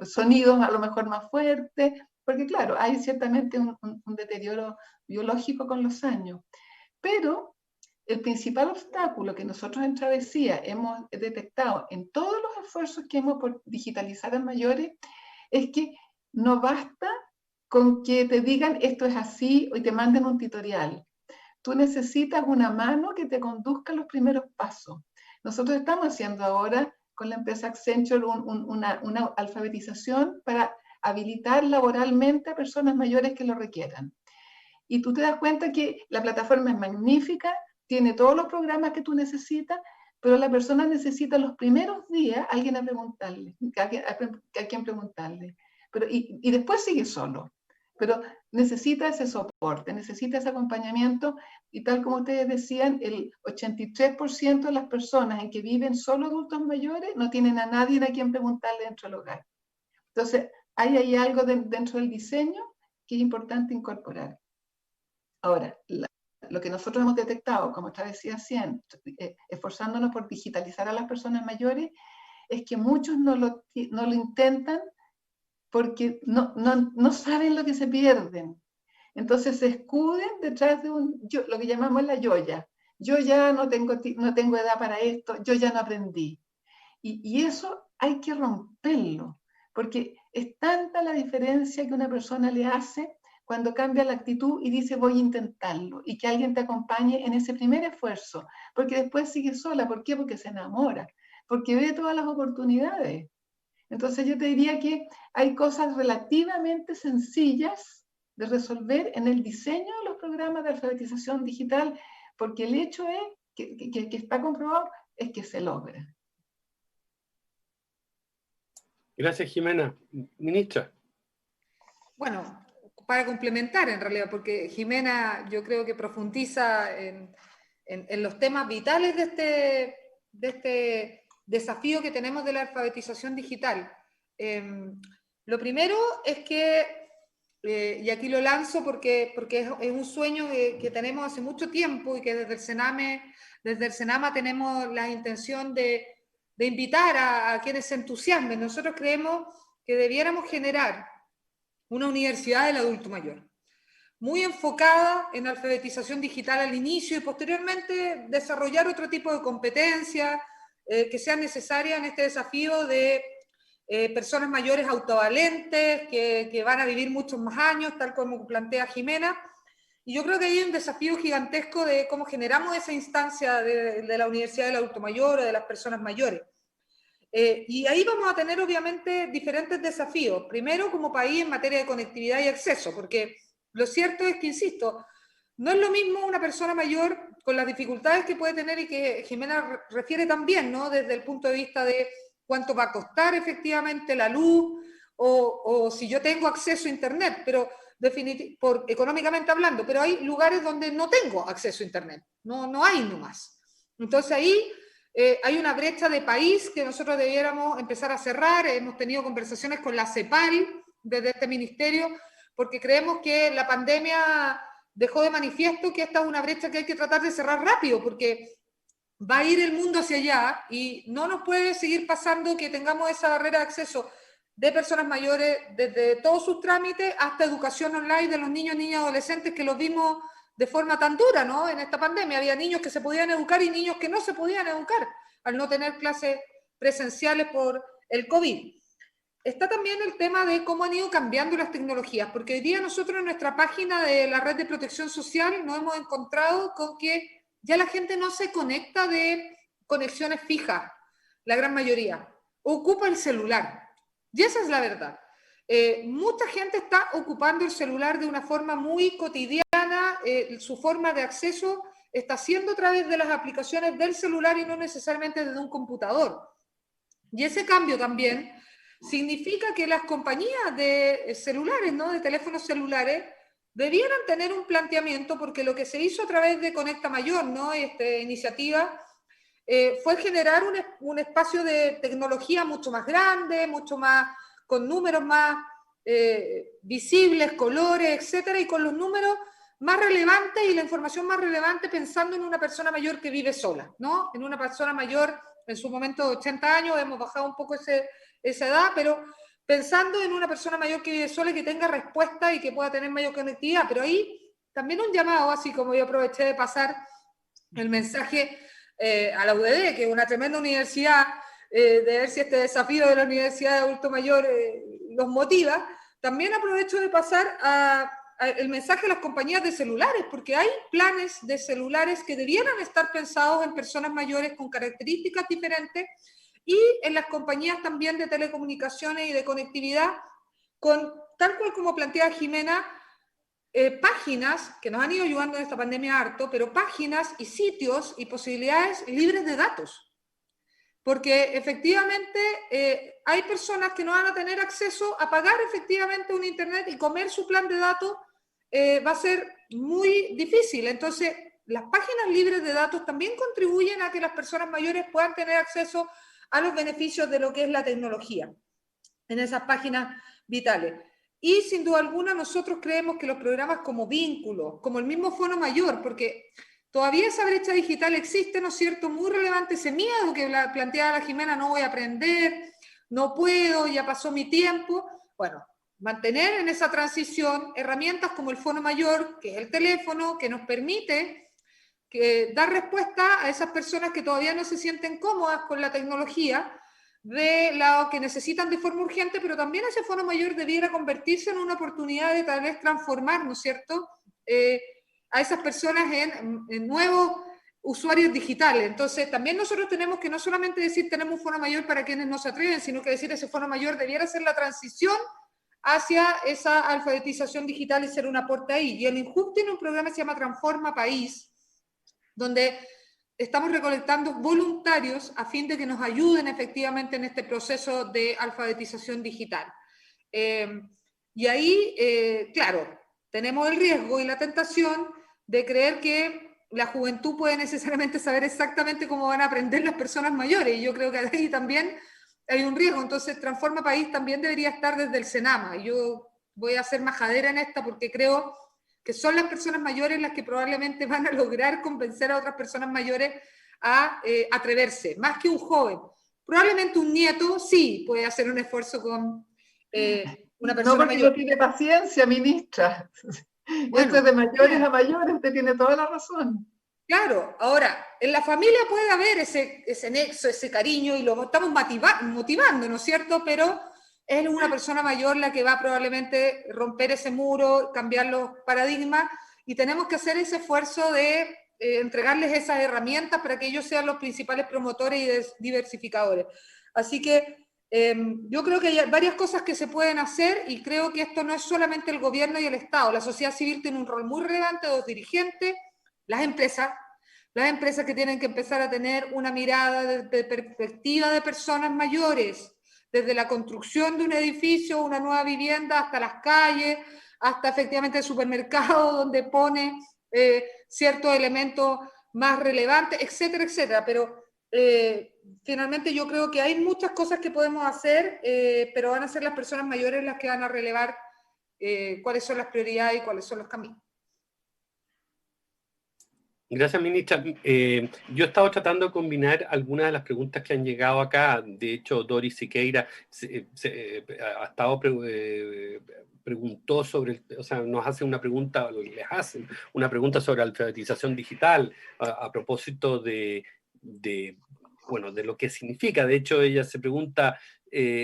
sonidos a lo mejor más fuertes, porque claro, hay ciertamente un deterioro biológico con los años. Pero el principal obstáculo que nosotros en Travesía hemos detectado en todos los esfuerzos que hemos por digitalizar a mayores es que no basta con que te digan esto es así y te manden un tutorial. Tú necesitas una mano que te conduzca a los primeros pasos. Nosotros estamos haciendo ahora con la empresa Accenture una alfabetización para habilitar laboralmente a personas mayores que lo requieran. Y tú te das cuenta que la plataforma es magnífica, tiene todos los programas que tú necesitas, pero la persona necesita los primeros días a alguien a preguntarle, a quien preguntarle. Y después sigue solo, pero necesita ese soporte, necesita ese acompañamiento, y tal como ustedes decían, el 83% de las personas en que viven solo adultos mayores no tienen a nadie a quien preguntarle dentro del hogar. Entonces, hay algo dentro del diseño que es importante incorporar. Ahora, lo que nosotros hemos detectado, como esta decía 100, esforzándonos por digitalizar a las personas mayores, es que muchos no lo intentan porque no saben lo que se pierden. Entonces se escuden detrás de lo que llamamos la yoya. Yo ya no tengo edad para esto, yo ya no aprendí. Y eso hay que romperlo, porque es tanta la diferencia que una persona le hace cuando cambia la actitud y dice voy a intentarlo, y que alguien te acompañe en ese primer esfuerzo, porque después sigue sola. ¿Por qué? Porque se enamora, porque ve todas las oportunidades. Entonces yo te diría que hay cosas relativamente sencillas de resolver en el diseño de los programas de alfabetización digital, porque el hecho es que está comprobado es que se logra. Gracias, Jimena. Ministra. Bueno, para complementar en realidad, porque Jimena yo creo que profundiza en los temas vitales de este desafío que tenemos de la alfabetización digital. Lo primero es que, y aquí lo lanzo porque es un sueño que tenemos hace mucho tiempo y que desde el Senama tenemos la intención de invitar a quienes se entusiasmen. Nosotros creemos que debiéramos generar una universidad del adulto mayor, muy enfocada en alfabetización digital al inicio y posteriormente desarrollar otro tipo de competencias que sean necesarias en este desafío de personas mayores autovalentes que van a vivir muchos más años, tal como plantea Jimena. Y yo creo que hay un desafío gigantesco de cómo generamos esa instancia de la universidad del adulto mayor o de las personas mayores. Y ahí vamos a tener obviamente diferentes desafíos. Primero, como país en materia de conectividad y acceso, porque lo cierto es que, insisto, no es lo mismo una persona mayor con las dificultades que puede tener y que Jimena refiere también, ¿no? Desde el punto de vista de cuánto va a costar efectivamente la luz o si yo tengo acceso a Internet, pero económicamente hablando, pero hay lugares donde no tengo acceso a Internet, no hay nomás. Entonces ahí hay una brecha de país que nosotros debiéramos empezar a cerrar. Hemos tenido conversaciones con la CEPAL desde este ministerio, porque creemos que la pandemia dejó de manifiesto que esta es una brecha que hay que tratar de cerrar rápido, porque va a ir el mundo hacia allá y no nos puede seguir pasando que tengamos esa barrera de acceso de personas mayores desde todos sus trámites hasta educación online de los niños, niñas y adolescentes, que los vimos de forma tan dura, ¿no? En esta pandemia había niños que se podían educar y niños que no se podían educar al no tener clases presenciales por el COVID. Está también el tema de cómo han ido cambiando las tecnologías, porque hoy día nosotros en nuestra página de la Red de Protección Social nos hemos encontrado con que ya la gente no se conecta de conexiones fijas, la gran mayoría, ocupa el celular. Y esa es la verdad. Mucha gente está ocupando el celular de una forma muy cotidiana, su forma de acceso está siendo a través de las aplicaciones del celular y no necesariamente desde un computador. Y ese cambio también significa que las compañías de celulares, ¿no? De teléfonos celulares, debieran tener un planteamiento, porque lo que se hizo a través de Conecta Mayor, ¿no? Esta iniciativa, fue generar un espacio de tecnología mucho más grande, mucho más, con números más visibles, colores, etcétera, y con los números más relevantes y la información más relevante pensando en una persona mayor que vive sola, ¿no? En una persona mayor, en su momento de 80 años, hemos bajado un poco esa edad, pero pensando en una persona mayor que vive sola y que tenga respuesta y que pueda tener mayor conectividad. Pero ahí también un llamado, así como yo aproveché de pasar el mensaje a la UDD, que es una tremenda universidad, de ver si este desafío de la Universidad de Adulto Mayor los motiva. También aprovecho de pasar el mensaje a las compañías de celulares, porque hay planes de celulares que debieran estar pensados en personas mayores con características diferentes, y en las compañías también de telecomunicaciones y de conectividad, con, tal cual como plantea Jimena, páginas que nos han ido ayudando en esta pandemia harto, pero páginas y sitios y posibilidades libres de datos. Porque efectivamente hay personas que no van a tener acceso a pagar efectivamente un internet, y comer su plan de datos va a ser muy difícil. Entonces, las páginas libres de datos también contribuyen a que las personas mayores puedan tener acceso a los beneficios de lo que es la tecnología en esas páginas vitales. Y sin duda alguna nosotros creemos que los programas como Vínculo, como el mismo Fono Mayor, porque todavía esa brecha digital existe, ¿no es cierto? Muy relevante ese miedo que planteaba la Jimena: no voy a aprender, no puedo, ya pasó mi tiempo. Bueno, mantener en esa transición herramientas como el Fono Mayor, que es el teléfono, que nos permite dar respuesta a esas personas que todavía no se sienten cómodas con la tecnología, de lado que necesitan de forma urgente, pero también ese Fono Mayor debiera convertirse en una oportunidad de tal vez transformar, ¿no es cierto?, a esas personas en nuevos usuarios digitales. Entonces, también nosotros tenemos que no solamente decir tenemos un Fono Mayor para quienes no se atreven, sino que decir ese Fono Mayor debiera ser la transición hacia esa alfabetización digital y ser un aporte ahí. Y el INJUB tiene un programa que se llama Transforma País, donde estamos recolectando voluntarios a fin de que nos ayuden efectivamente en este proceso de alfabetización digital. Y ahí, claro, tenemos el riesgo y la tentación de creer que la juventud puede necesariamente saber exactamente cómo van a aprender las personas mayores, y yo creo que ahí también hay un riesgo. Entonces, Transforma País también debería estar desde el Senama. Yo voy a ser majadera en esta porque creo que son las personas mayores las que probablemente van a lograr convencer a otras personas mayores a atreverse, más que un joven. Probablemente un nieto sí puede hacer un esfuerzo con una persona mayor. No tiene paciencia, ministra. Bueno, esto es de mayores a mayores, usted tiene toda la razón. Claro, ahora, en la familia puede haber ese nexo, ese cariño, y lo estamos motivando, ¿no es cierto? Pero es una persona mayor la que va probablemente romper ese muro, cambiar los paradigmas, y tenemos que hacer ese esfuerzo de entregarles esas herramientas para que ellos sean los principales promotores y diversificadores. Así que yo creo que hay varias cosas que se pueden hacer, y creo que esto no es solamente el gobierno y el Estado. La sociedad civil tiene un rol muy relevante, los dirigentes, las empresas que tienen que empezar a tener una mirada de perspectiva de personas mayores, desde la construcción de un edificio, una nueva vivienda, hasta las calles, hasta efectivamente el supermercado donde pone ciertos elementos más relevantes, etcétera, etcétera. Pero finalmente yo creo que hay muchas cosas que podemos hacer, pero van a ser las personas mayores las que van a relevar cuáles son las prioridades y cuáles son los caminos. Gracias, ministra. Yo he estado tratando de combinar algunas de las preguntas que han llegado acá. De hecho, Doris Siqueira ha estado preguntó sobre, o sea, nos hace una pregunta, les hacen una pregunta sobre alfabetización digital a propósito de lo que significa. De hecho, ella se pregunta,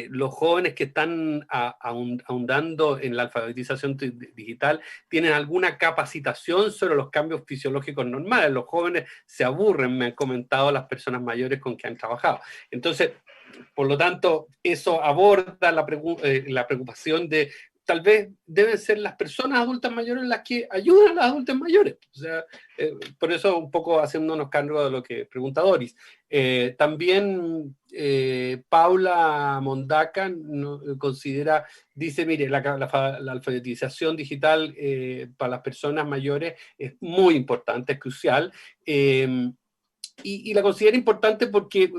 los jóvenes que están ahondando en la alfabetización digital, ¿tienen alguna capacitación sobre los cambios fisiológicos normales? Los jóvenes se aburren, me han comentado las personas mayores con que han trabajado. Entonces, por lo tanto, eso aborda la preocupación de tal vez deben ser las personas adultas mayores las que ayudan a las adultas mayores. O sea, por eso un poco haciéndonos cargo de lo que pregunta Doris. También Paula Mondaca considera, dice, mire, la alfabetización digital para las personas mayores es muy importante, es crucial, y la considera importante porque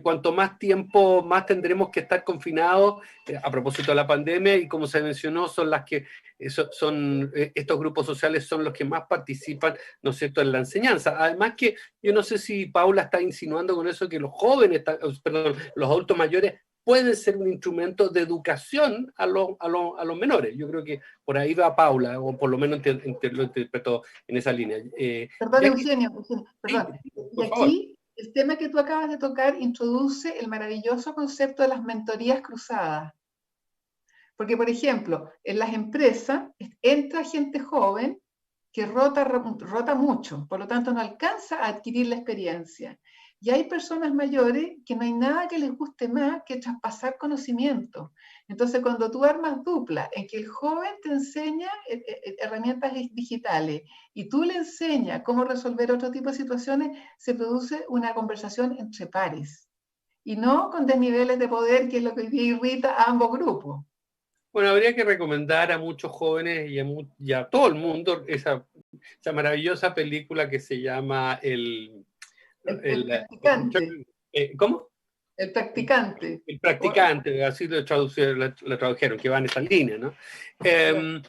cuanto más tiempo, más tendremos que estar confinados a propósito de la pandemia, y como se mencionó, son las que estos grupos sociales son los que más participan, ¿no es cierto?, en la enseñanza. Además que yo no sé si Paula está insinuando con eso que los jóvenes, los adultos mayores pueden ser un instrumento de educación a los menores. Yo creo que por ahí va Paula, o por lo menos lo interpretó en esa línea. Perdón, Eugenio, perdón. Sí, y aquí el tema que tú acabas de tocar introduce el maravilloso concepto de las mentorías cruzadas. Porque, por ejemplo, en las empresas entra gente joven que rota mucho, por lo tanto no alcanza a adquirir la experiencia. Y hay personas mayores que no hay nada que les guste más que traspasar conocimiento. Entonces, cuando tú armas dupla, en que el joven te enseña herramientas digitales y tú le enseñas cómo resolver otro tipo de situaciones, se produce una conversación entre pares. Y no con desniveles de poder, que es lo que irrita a ambos grupos. Bueno, habría que recomendar a muchos jóvenes y a todo el mundo esa maravillosa película que se llama El practicante. ¿Cómo? El practicante. El practicante, así lo tradujeron, que va en esa línea, ¿no? En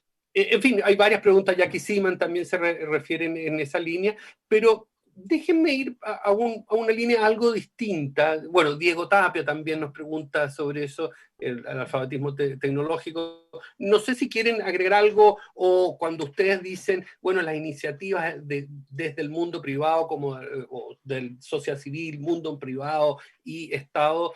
fin, hay varias preguntas, Jackie Seaman también se refieren en esa línea, pero déjenme ir a una línea algo distinta. Bueno, Diego Tapia también nos pregunta sobre eso, el alfabetismo tecnológico. No sé si quieren agregar algo, o cuando ustedes dicen, bueno, las iniciativas desde el mundo privado, como del social civil, mundo privado y Estado,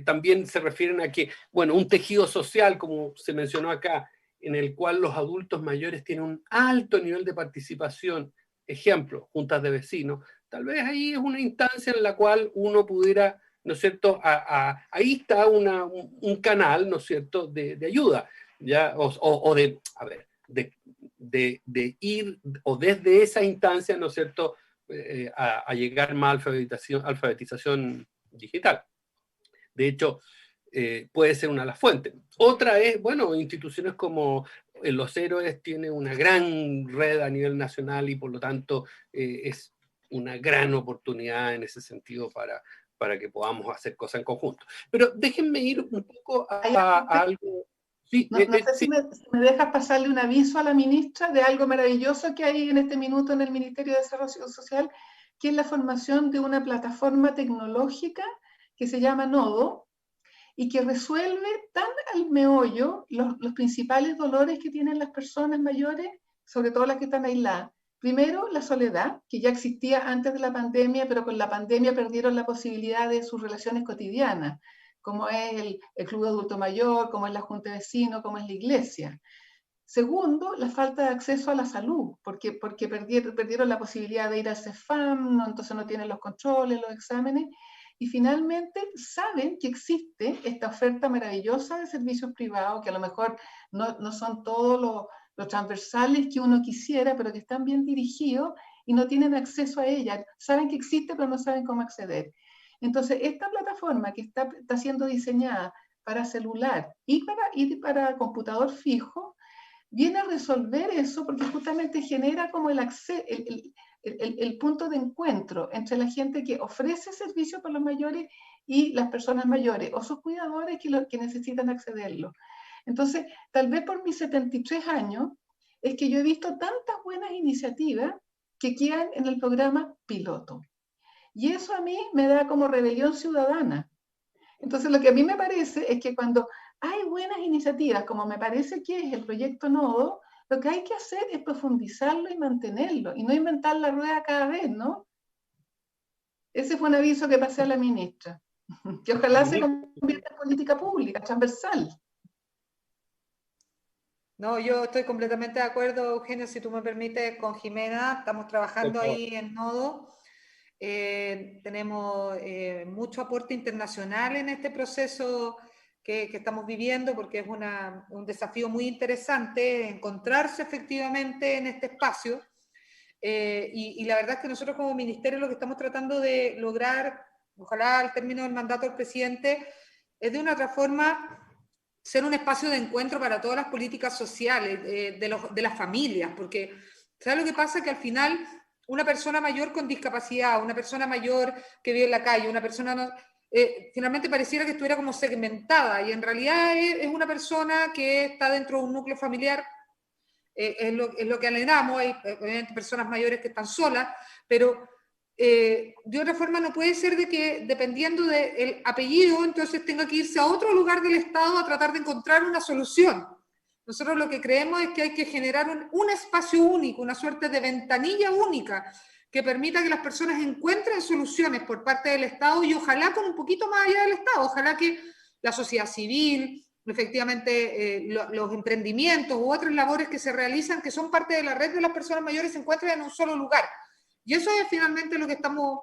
también se refieren a que, bueno, un tejido social, como se mencionó acá, en el cual los adultos mayores tienen un alto nivel de participación. Ejemplo, juntas de vecinos. Tal vez ahí es una instancia en la cual uno pudiera, ¿no es cierto? Ahí está un canal, ¿no es cierto?, de ayuda, ¿ya? O de, a ver, de ir, o desde esa instancia, ¿no es cierto?, a llegar más alfabetización digital. De hecho, puede ser una de las fuentes. Otra es, bueno, instituciones como Los Héroes tiene una gran red a nivel nacional y por lo tanto es una gran oportunidad en ese sentido para que podamos hacer cosas en conjunto. Pero déjenme ir un poco a algo. Sí, no sé si me dejas pasarle un aviso a la ministra de algo maravilloso que hay en este minuto en el Ministerio de Desarrollo Social, que es la formación de una plataforma tecnológica que se llama Nodo, y que resuelve tan al meollo los principales dolores que tienen las personas mayores, sobre todo las que están aisladas. Primero, la soledad, que ya existía antes de la pandemia, pero con la pandemia perdieron la posibilidad de sus relaciones cotidianas, como es el club de adulto mayor, como es la junta de vecinos, como es la iglesia. Segundo, la falta de acceso a la salud, porque perdieron la posibilidad de ir al CEFAM, entonces no tienen los controles, los exámenes. Y finalmente saben que existe esta oferta maravillosa de servicios privados, que a lo mejor no son todos los transversales que uno quisiera, pero que están bien dirigidos y no tienen acceso a ella. Saben que existe, pero no saben cómo acceder. Entonces, esta plataforma que está siendo diseñada para celular y para computador fijo, viene a resolver eso porque justamente genera como el punto de encuentro entre la gente que ofrece servicios para los mayores y las personas mayores o sus cuidadores que necesitan accederlo. Entonces, tal vez por mis 73 años, es que yo he visto tantas buenas iniciativas que quedan en el programa piloto. Y eso a mí me da como rebelión ciudadana. Entonces, lo que a mí me parece es que cuando hay buenas iniciativas, como me parece que es el proyecto Nodo, lo que hay que hacer es profundizarlo y mantenerlo, y no inventar la rueda cada vez, ¿no? Ese fue un aviso que pasé a la ministra, que ojalá se convierta en política pública, transversal. No, yo estoy completamente de acuerdo, Eugenio, si tú me permites, con Jimena. Estamos trabajando ahí en Nodo. Tenemos mucho aporte internacional en este proceso que estamos viviendo, porque es un desafío muy interesante encontrarse efectivamente en este espacio. Y la verdad es que nosotros como ministerio lo que estamos tratando de lograr, ojalá al término del mandato del presidente, es de una otra forma ser un espacio de encuentro para todas las políticas sociales, de las familias, porque ¿sabes lo que pasa? Que al final una persona mayor con discapacidad, una persona mayor que vive en la calle, una persona finalmente pareciera que estuviera como segmentada, y en realidad es una persona que está dentro de un núcleo familiar. Es lo que anhelamos. Hay obviamente personas mayores que están solas, pero de otra forma no puede ser de que dependiendo del apellido, entonces tenga que irse a otro lugar del Estado a tratar de encontrar una solución. Nosotros lo que creemos es que hay que generar un espacio único, una suerte de ventanilla única que permita que las personas encuentren soluciones por parte del Estado y ojalá con un poquito más allá del Estado, ojalá que la sociedad civil, efectivamente los emprendimientos u otras labores que se realizan, que son parte de la red de las personas mayores, se encuentren en un solo lugar. Y eso es finalmente lo que estamos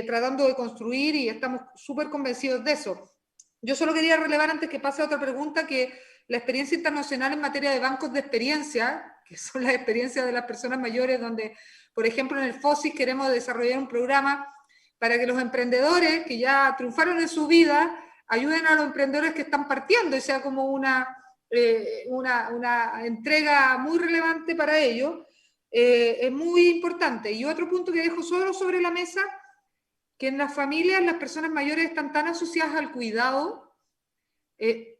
tratando de construir y estamos súper convencidos de eso. Yo solo quería relevar antes que pase a otra pregunta que la experiencia internacional en materia de bancos de experiencia, que son las experiencias de las personas mayores, donde, por ejemplo, en el FOSIS queremos desarrollar un programa para que los emprendedores que ya triunfaron en su vida ayuden a los emprendedores que están partiendo y sea como una entrega muy relevante para ellos. Es muy importante. Y otro punto que dejo solo sobre la mesa, que en las familias las personas mayores están tan asociadas al cuidado,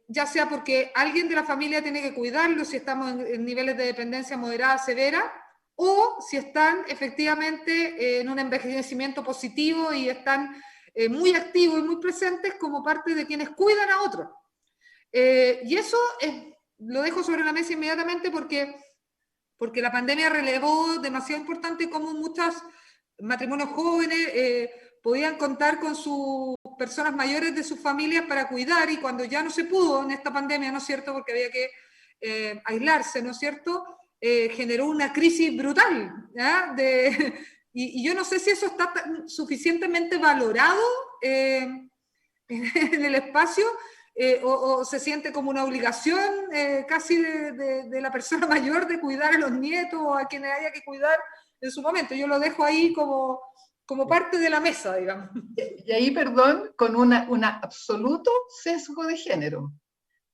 ya sea porque alguien de la familia tiene que cuidarlo si estamos en niveles de dependencia moderada, severa, o si están efectivamente en un envejecimiento positivo y están muy activos y muy presentes como parte de quienes cuidan a otros. Y eso lo dejo sobre la mesa inmediatamente porque la pandemia relevó demasiado importante cómo muchos matrimonios jóvenes podían contar con sus personas mayores de sus familias para cuidar, y cuando ya no se pudo en esta pandemia, ¿no es cierto?, porque había que aislarse, ¿no es cierto?, generó una crisis brutal, ¿ya? Y yo no sé si eso está suficientemente valorado en el espacio, o se siente como una obligación casi de la persona mayor de cuidar a los nietos o a quienes haya que cuidar en su momento. Yo lo dejo ahí como parte de la mesa, digamos. Y ahí, perdón, con un absoluto sesgo de género.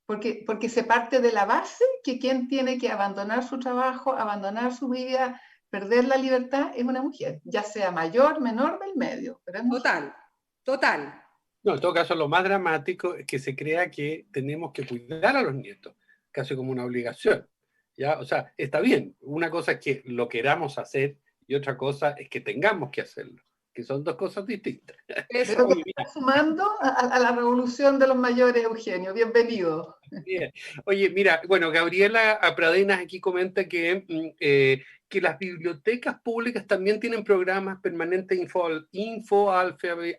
Porque se parte de la base que quien tiene que abandonar su trabajo, abandonar su vida, perder la libertad, es una mujer, ya sea mayor, menor, del medio. Pero es Total. No, en todo caso, lo más dramático es que se crea que tenemos que cuidar a los nietos, casi como una obligación. ¿Ya? O sea, está bien. Una cosa es que lo queramos hacer y otra cosa es que tengamos que hacerlo, que son dos cosas distintas. Eso está sumando a la revolución de los mayores, Eugenio. Bienvenido. Bien. Oye, mira, bueno, Gabriela Pradenas aquí comenta que las bibliotecas públicas también tienen programas permanentes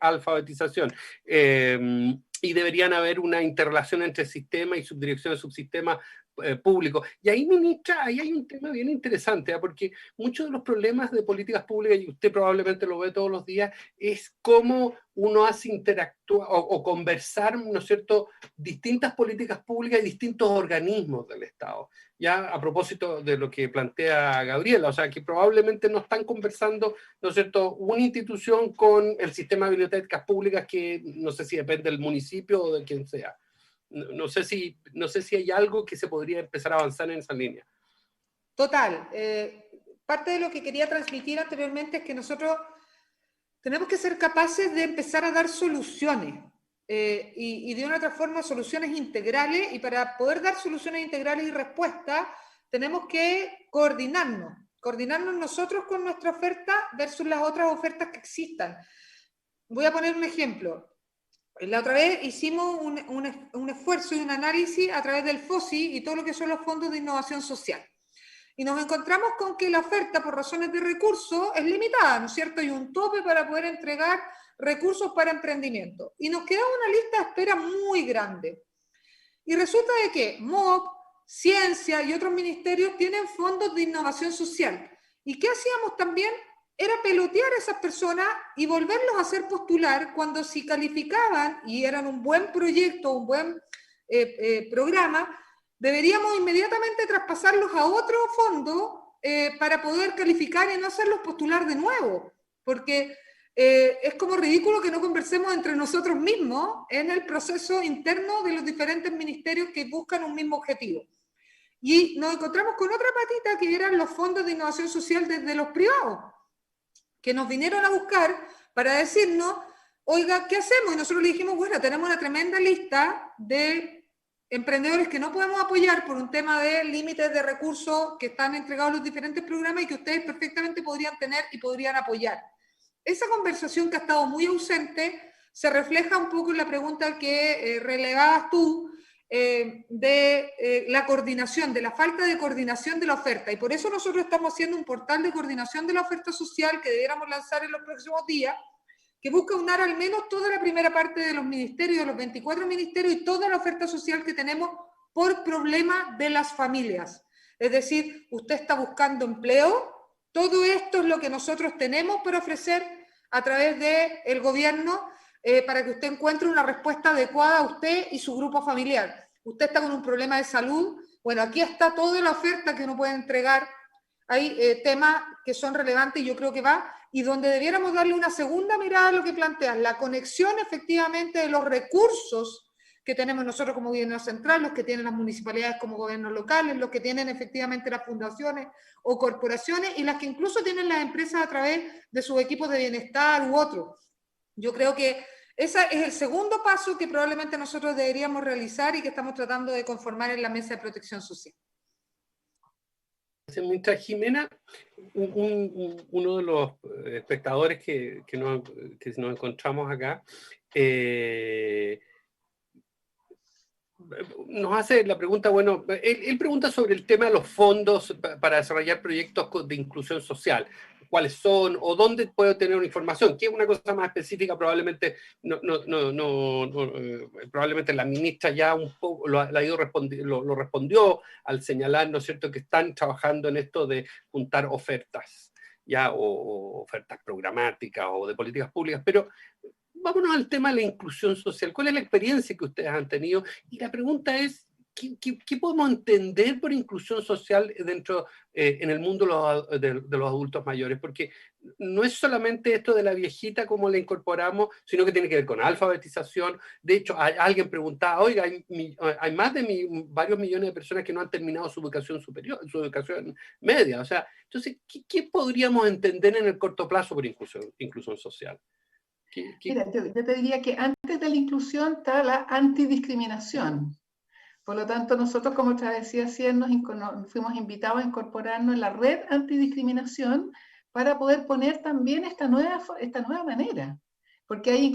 alfabetización y deberían haber una interrelación entre sistema y subdirección de subsistemas públicos. Y ahí, ministra, ahí hay un tema bien interesante, porque muchos de los problemas de políticas públicas, y usted probablemente lo ve todos los días, es cómo uno hace interactuar o conversar, ¿no es cierto?, distintas políticas públicas y distintos organismos del Estado. Ya a propósito de lo que plantea Gabriela, o sea, que probablemente no están conversando, ¿no es cierto?, una institución con el sistema de bibliotecas públicas que no sé si depende del municipio o de quien sea. No sé si hay algo que se podría empezar a avanzar en esa línea. Total. Parte de lo que quería transmitir anteriormente es que nosotros tenemos que ser capaces de empezar a dar soluciones y de una otra forma soluciones integrales, y para poder dar soluciones integrales y respuestas tenemos que coordinarnos nosotros con nuestra oferta versus las otras ofertas que existan. Voy a poner un ejemplo. La otra vez hicimos un esfuerzo y un análisis a través del FOSI y todo lo que son los fondos de innovación social. Y nos encontramos con que la oferta, por razones de recursos, es limitada, ¿no es cierto? Hay un tope para poder entregar recursos para emprendimiento. Y nos queda una lista de espera muy grande. Y resulta de que MOP, Ciencia y otros ministerios tienen fondos de innovación social. ¿Y qué hacíamos también? Era pelotear a esas personas y volverlos a hacer postular cuando si calificaban y eran un buen proyecto, un buen programa, deberíamos inmediatamente traspasarlos a otro fondo para poder calificar y no hacerlos postular de nuevo, porque es como ridículo que no conversemos entre nosotros mismos en el proceso interno de los diferentes ministerios que buscan un mismo objetivo. Y nos encontramos con otra patita que eran los fondos de innovación social desde los privados, que nos vinieron a buscar para decirnos, oiga, ¿qué hacemos? Y nosotros le dijimos, bueno, tenemos una tremenda lista de emprendedores que no podemos apoyar por un tema de límites de recursos que están entregados a los diferentes programas y que ustedes perfectamente podrían tener y podrían apoyar. esa conversación que ha estado muy ausente se refleja un poco en la pregunta que relevabas tú, de la coordinación, de la falta de coordinación de la oferta. Y por eso nosotros estamos haciendo un portal de coordinación de la oferta social que debiéramos lanzar en los próximos días, que busca unar al menos toda la primera parte de los ministerios, de los 24 ministerios y toda la oferta social que tenemos por problema de las familias. Es decir, usted está buscando empleo, todo esto es lo que nosotros tenemos para ofrecer a través del gobierno para que usted encuentre una respuesta adecuada a usted y su grupo familiar. Usted está con un problema de salud, bueno, aquí está toda la oferta que uno puede entregar. Hay temas que son relevantes y yo creo que va, y donde debiéramos darle una segunda mirada a lo que planteas, la conexión efectivamente de los recursos que tenemos nosotros como gobierno central, los que tienen las municipalidades como gobiernos locales, los que tienen efectivamente las fundaciones o corporaciones y las que incluso tienen las empresas a través de sus equipos de bienestar u otros. Yo creo que ese es el segundo paso que probablemente nosotros deberíamos realizar y que estamos tratando de conformar en la Mesa de Protección Social. Mientras Jimena, uno de los espectadores que nos encontramos acá, nos hace la pregunta, bueno, él pregunta sobre el tema de los fondos para desarrollar proyectos de inclusión social. ¿Cuáles son? ¿O dónde puedo tener una información? Que es una cosa más específica, probablemente probablemente la ministra ya un poco lo respondió al señalar, ¿no es cierto?, que están trabajando en esto de juntar ofertas, ya, o ofertas programáticas o de políticas públicas, pero vámonos al tema de la inclusión social. ¿Cuál es la experiencia que ustedes han tenido? Y la pregunta es, ¿qué podemos entender por inclusión social dentro, en el mundo de los adultos mayores? Porque no es solamente esto de la viejita como la incorporamos, sino que tiene que ver con alfabetización. De hecho, alguien preguntaba, oiga, hay más de varios millones de personas que no han terminado su educación superior, su educación media. O sea, entonces, ¿qué podríamos entender en el corto plazo por inclusión social? Mira, yo te diría que antes de la inclusión está la antidiscriminación. Por lo tanto, nosotros como Travesía 100 nos fuimos invitados a incorporarnos en la red antidiscriminación para poder poner también esta nueva manera. Porque hay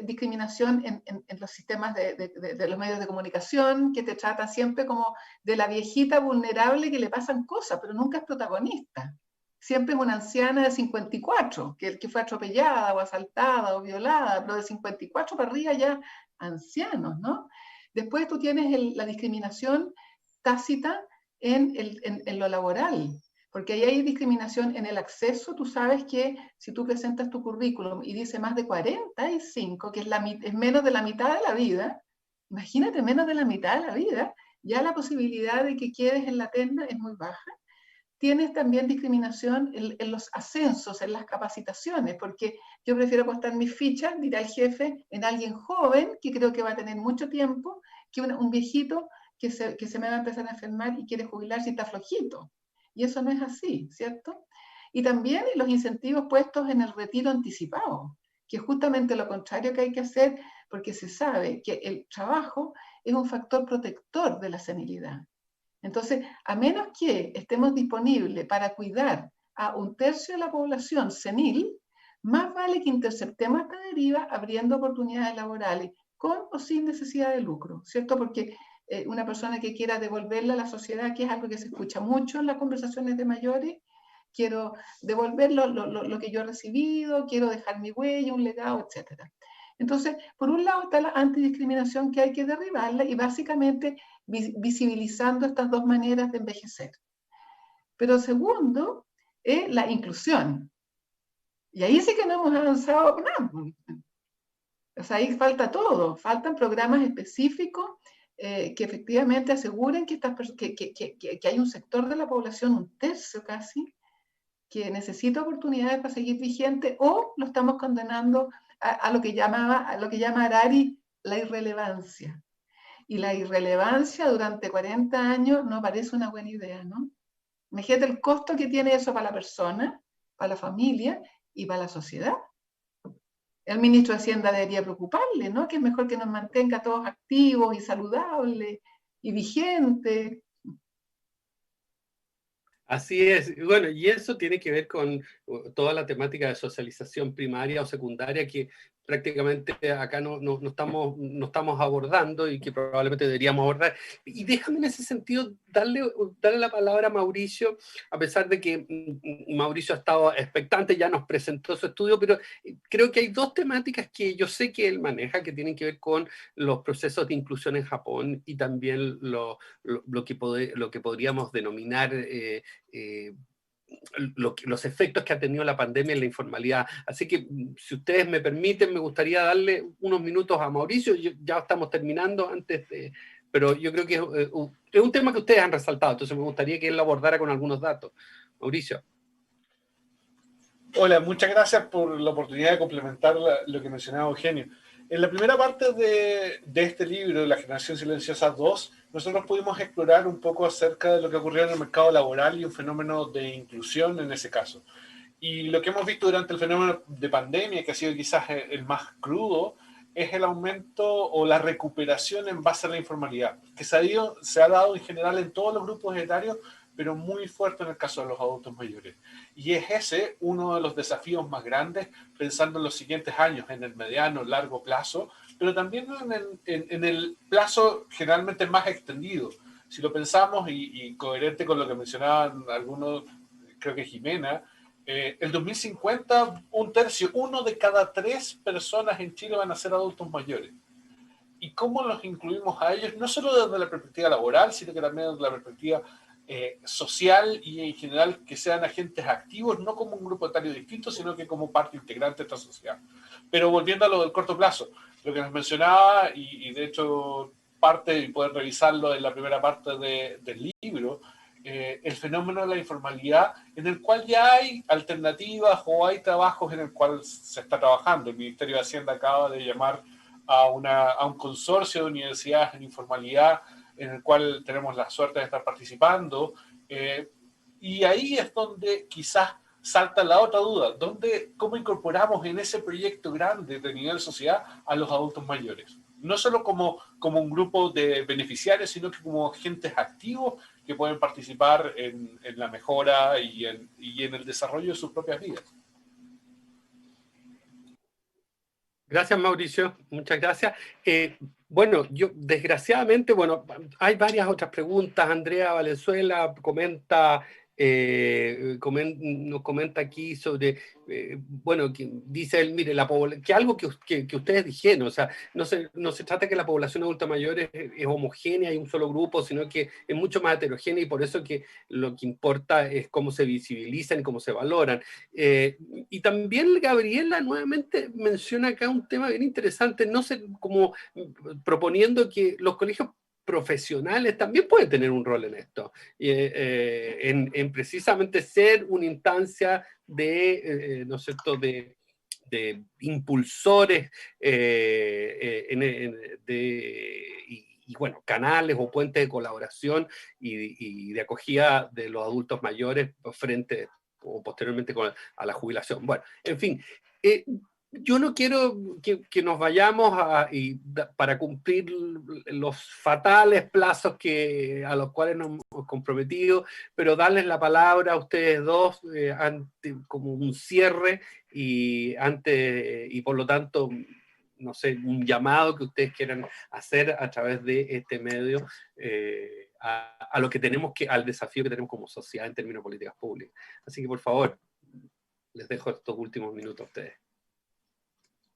discriminación en los sistemas de los medios de comunicación que te tratan siempre como de la viejita vulnerable que le pasan cosas, pero nunca es protagonista. Siempre es una anciana de 54, que fue atropellada o asaltada o violada, pero de 54 para arriba ya ancianos, ¿no? Después tú tienes la discriminación tácita en lo laboral, porque ahí hay discriminación en el acceso. Tú sabes que si tú presentas tu currículum y dice más de 45, que es menos de la mitad de la vida, imagínate, menos de la mitad de la vida, ya la posibilidad de que quedes en la terna es muy baja. Tienes también discriminación en los ascensos, en las capacitaciones, porque yo prefiero apostar mis fichas, dirá el jefe, en alguien joven, que creo que va a tener mucho tiempo, que un viejito que se me va a empezar a enfermar y quiere jubilarse y está flojito. Y eso no es así, ¿cierto? Y también los incentivos puestos en el retiro anticipado, que es justamente lo contrario que hay que hacer, porque se sabe que el trabajo es un factor protector de la senilidad. Entonces, a menos que estemos disponibles para cuidar a 1/3 de la población senil, más vale que interceptemos esta deriva abriendo oportunidades laborales, con o sin necesidad de lucro, ¿cierto? Porque una persona que quiera devolverle a la sociedad, que es algo que se escucha mucho en las conversaciones de mayores, quiero devolver lo que yo he recibido, quiero dejar mi huella, un legado, etc. Entonces, por un lado está la antidiscriminación, que hay que derribarla, y básicamente visibilizando estas dos maneras de envejecer. Pero segundo, es la inclusión. Y ahí sí que no hemos avanzado nada. O sea, ahí falta todo. Faltan programas específicos que efectivamente aseguren que hay un sector de la población, 1/3 casi, que necesita oportunidades para seguir vigente, o lo estamos condenando a lo que llama Harari la irrelevancia. Y la irrelevancia durante 40 años no parece una buena idea, ¿no? Imagínate el costo que tiene eso para la persona, para la familia y para la sociedad. El ministro de Hacienda debería preocuparle, ¿no? Que es mejor que nos mantenga todos activos y saludables y vigentes. Así es. Bueno, y eso tiene que ver con toda la temática de socialización primaria o secundaria que prácticamente acá no estamos abordando y que probablemente deberíamos abordar. Y déjame en ese sentido darle la palabra a Mauricio, a pesar de que Mauricio ha estado expectante, ya nos presentó su estudio, pero creo que hay dos temáticas que yo sé que él maneja, que tienen que ver con los procesos de inclusión en Japón y también lo que podríamos denominar los efectos que ha tenido la pandemia en la informalidad. Así que, si ustedes me permiten, me gustaría darle unos minutos a Mauricio. Ya estamos terminando pero yo creo que es un tema que ustedes han resaltado, entonces me gustaría que él lo abordara con algunos datos. Mauricio. Hola, muchas gracias por la oportunidad de complementar lo que mencionaba Eugenio. En la primera parte de este libro, La Generación Silenciosa 2, nosotros pudimos explorar un poco acerca de lo que ocurrió en el mercado laboral y un fenómeno de inclusión en ese caso. Y lo que hemos visto durante el fenómeno de pandemia, que ha sido quizás el más crudo, es el aumento o la recuperación en base a la informalidad, que se ha dado en general en todos los grupos etarios, pero muy fuerte en el caso de los adultos mayores. Y es ese uno de los desafíos más grandes, pensando en los siguientes años, en el mediano, largo plazo, pero también en el plazo generalmente más extendido. Si lo pensamos, y coherente con lo que mencionaban algunos, creo que Jimena, el 2050, uno de cada 3 personas en Chile van a ser adultos mayores. ¿Y cómo los incluimos a ellos? No solo desde la perspectiva laboral, sino que también desde la perspectiva social y en general que sean agentes activos, no como un grupo etario distinto, sino que como parte integrante de esta sociedad. Pero volviendo a lo del corto plazo, lo que nos mencionaba, y de hecho parte, y pueden revisarlo en la primera parte del libro, el fenómeno de la informalidad, en el cual ya hay alternativas o hay trabajos en el cual se está trabajando. El Ministerio de Hacienda acaba de llamar a un consorcio de universidades en informalidad, en el cual tenemos la suerte de estar participando, y ahí es donde quizás salta la otra duda, ¿cómo incorporamos en ese proyecto grande de nivel sociedad a los adultos mayores? No solo como un grupo de beneficiarios, sino que como agentes activos que pueden participar en la mejora y en el desarrollo de sus propias vidas. Gracias, Mauricio. Muchas gracias. Bueno, desgraciadamente, hay varias otras preguntas. Andrea Valenzuela nos comenta aquí sobre, que dice él, mire, que algo que ustedes dijeron, o sea, no se trata que la población adulta mayor es homogénea y un solo grupo, sino que es mucho más heterogénea, y por eso que lo que importa es cómo se visibilizan y cómo se valoran. Y también Gabriela nuevamente menciona acá un tema bien interesante, no sé, como proponiendo que los colegios profesionales también pueden tener un rol en esto, en precisamente ser una instancia de, ¿no es cierto?, de impulsores canales o puentes de colaboración y de acogida de los adultos mayores frente o posteriormente a la jubilación. Bueno, en fin, yo no quiero que nos vayamos para cumplir los fatales plazos a los cuales nos hemos comprometido, pero darles la palabra a ustedes dos como un cierre y por lo tanto, no sé, un llamado que ustedes quieran hacer a través de este medio a lo que tenemos al desafío que tenemos como sociedad en términos de políticas públicas. Así que, por favor, les dejo estos últimos minutos a ustedes.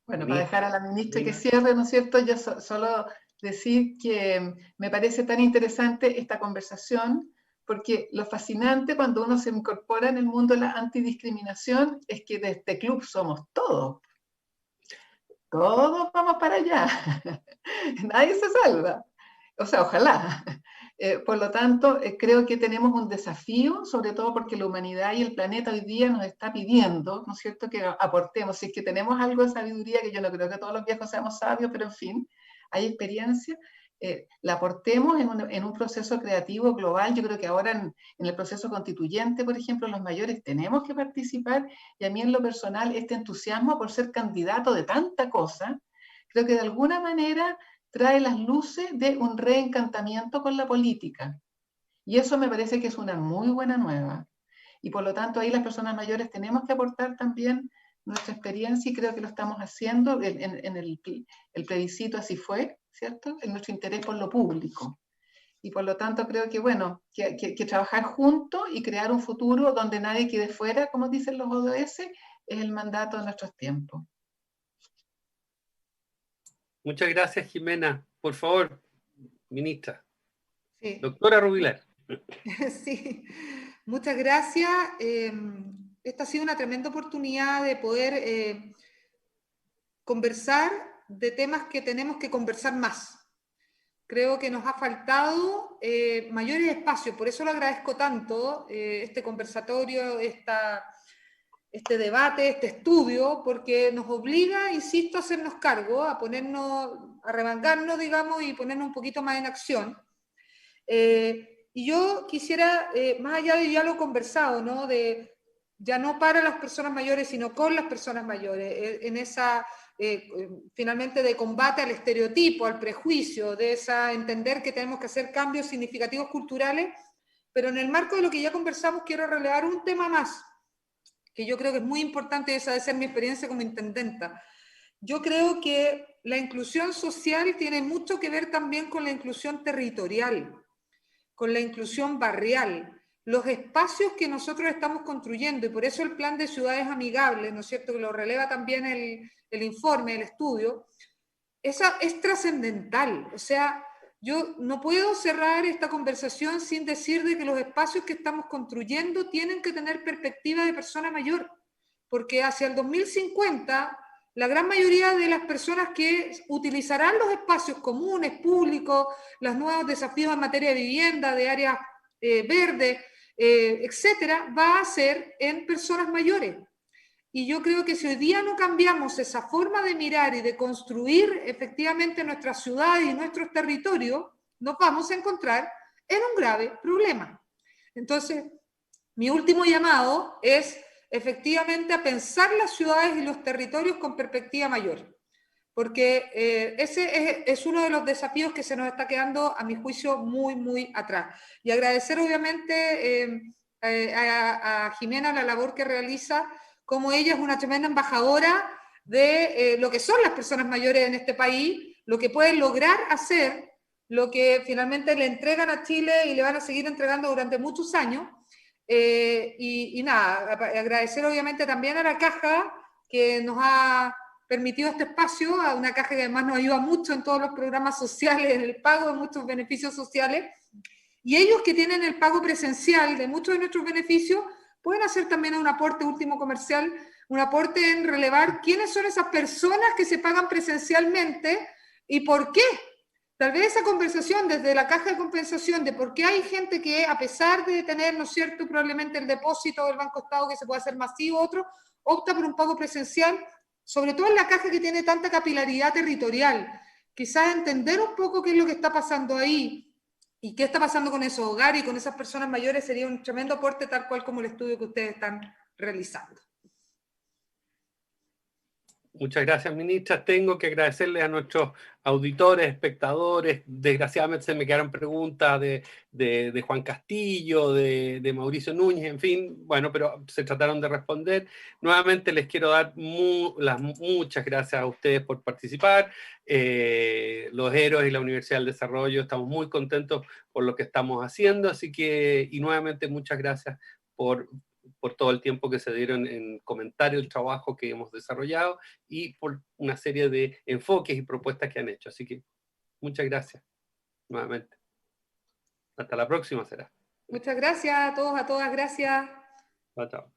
Bueno, para dejar a la ministra que cierre, ¿no es cierto? Yo solo decir que me parece tan interesante esta conversación, porque lo fascinante cuando uno se incorpora en el mundo de la antidiscriminación es que de este club somos todos. Todos vamos para allá. Nadie se salva. O sea, ojalá. Por lo tanto, creo que tenemos un desafío, sobre todo porque la humanidad y el planeta hoy día nos está pidiendo, ¿no es cierto?, que aportemos. Si es que tenemos algo de sabiduría, que yo no creo que todos los viejos seamos sabios, pero en fin, hay experiencia, la aportemos en un proceso creativo global. Yo creo que ahora en el proceso constituyente, por ejemplo, los mayores tenemos que participar, y a mí en lo personal este entusiasmo por ser candidato de tanta cosa, creo que de alguna manera trae las luces de un reencantamiento con la política. Y eso me parece que es una muy buena nueva. Y por lo tanto ahí las personas mayores tenemos que aportar también nuestra experiencia, y creo que lo estamos haciendo. En el plebiscito así fue, ¿cierto? En nuestro interés por lo público. Y por lo tanto creo que, bueno, que trabajar juntos y crear un futuro donde nadie quede fuera, como dicen los ODS, es el mandato de nuestros tiempos. Muchas gracias, Jimena. Por favor, ministra. Sí. Doctora Rubilar. Sí, muchas gracias. Esta ha sido una tremenda oportunidad de poder conversar de temas que tenemos que conversar más. Creo que nos ha faltado mayores espacios, por eso lo agradezco tanto, este conversatorio, este debate, este estudio, porque nos obliga, insisto, a hacernos cargo, a ponernos, a remangarnos, digamos, y ponernos un poquito más en acción. Y yo quisiera, más allá de ya lo conversado, ¿no? De ya no para las personas mayores, sino con las personas mayores, en esa, finalmente, de combate al estereotipo, al prejuicio, de esa entender que tenemos que hacer cambios significativos culturales, pero en el marco de lo que ya conversamos quiero relevar un tema más, que yo creo que es muy importante, y esa debe ser mi experiencia como intendenta. Yo creo que la inclusión social tiene mucho que ver también con la inclusión territorial, con la inclusión barrial, los espacios que nosotros estamos construyendo, y por eso el plan de ciudades amigables, ¿no es cierto?, que lo releva también el informe, el estudio, esa es trascendental. O sea, yo no puedo cerrar esta conversación sin decir de que los espacios que estamos construyendo tienen que tener perspectiva de persona mayor, porque hacia el 2050 la gran mayoría de las personas que utilizarán los espacios comunes, públicos, los nuevos desafíos en materia de vivienda, de áreas verdes, etcétera, va a ser en personas mayores. Y yo creo que si hoy día no cambiamos esa forma de mirar y de construir efectivamente nuestras ciudades y nuestros territorios, nos vamos a encontrar en un grave problema. Entonces, mi último llamado es efectivamente a pensar las ciudades y los territorios con perspectiva mayor, porque ese es uno de los desafíos que se nos está quedando, a mi juicio, muy, muy atrás. Y agradecer obviamente a Jimena la labor que realiza, como ella es una tremenda embajadora de lo que son las personas mayores en este país, lo que pueden lograr hacer, lo que finalmente le entregan a Chile y le van a seguir entregando durante muchos años. Y nada, agradecer obviamente también a la Caja que nos ha permitido este espacio, a una Caja que además nos ayuda mucho en todos los programas sociales, en el pago de muchos beneficios sociales, y ellos que tienen el pago presencial de muchos de nuestros beneficios pueden hacer también un aporte último comercial, un aporte en relevar quiénes son esas personas que se pagan presencialmente y por qué. Tal vez esa conversación desde la caja de compensación de por qué hay gente que, a pesar de tener, ¿no es cierto?, probablemente el depósito del Banco Estado que se puede hacer masivo, otro, opta por un pago presencial, sobre todo en la caja que tiene tanta capilaridad territorial. Quizás entender un poco qué es lo que está pasando ahí y qué está pasando con esos hogares y con esas personas mayores sería un tremendo aporte, tal cual como el estudio que ustedes están realizando. Muchas gracias, ministra. Tengo que agradecerle a nuestros auditores, espectadores. Desgraciadamente se me quedaron preguntas de Juan Castillo, de Mauricio Núñez, en fin, bueno, pero se trataron de responder. Nuevamente les quiero dar las muchas gracias a ustedes por participar. Los héroes y la Universidad del Desarrollo estamos muy contentos por lo que estamos haciendo, así que, y nuevamente muchas gracias por todo el tiempo que se dieron en comentar el trabajo que hemos desarrollado y por una serie de enfoques y propuestas que han hecho. Así que muchas gracias nuevamente. Hasta la próxima será. Muchas gracias a todos, a todas, gracias. Chao, chao.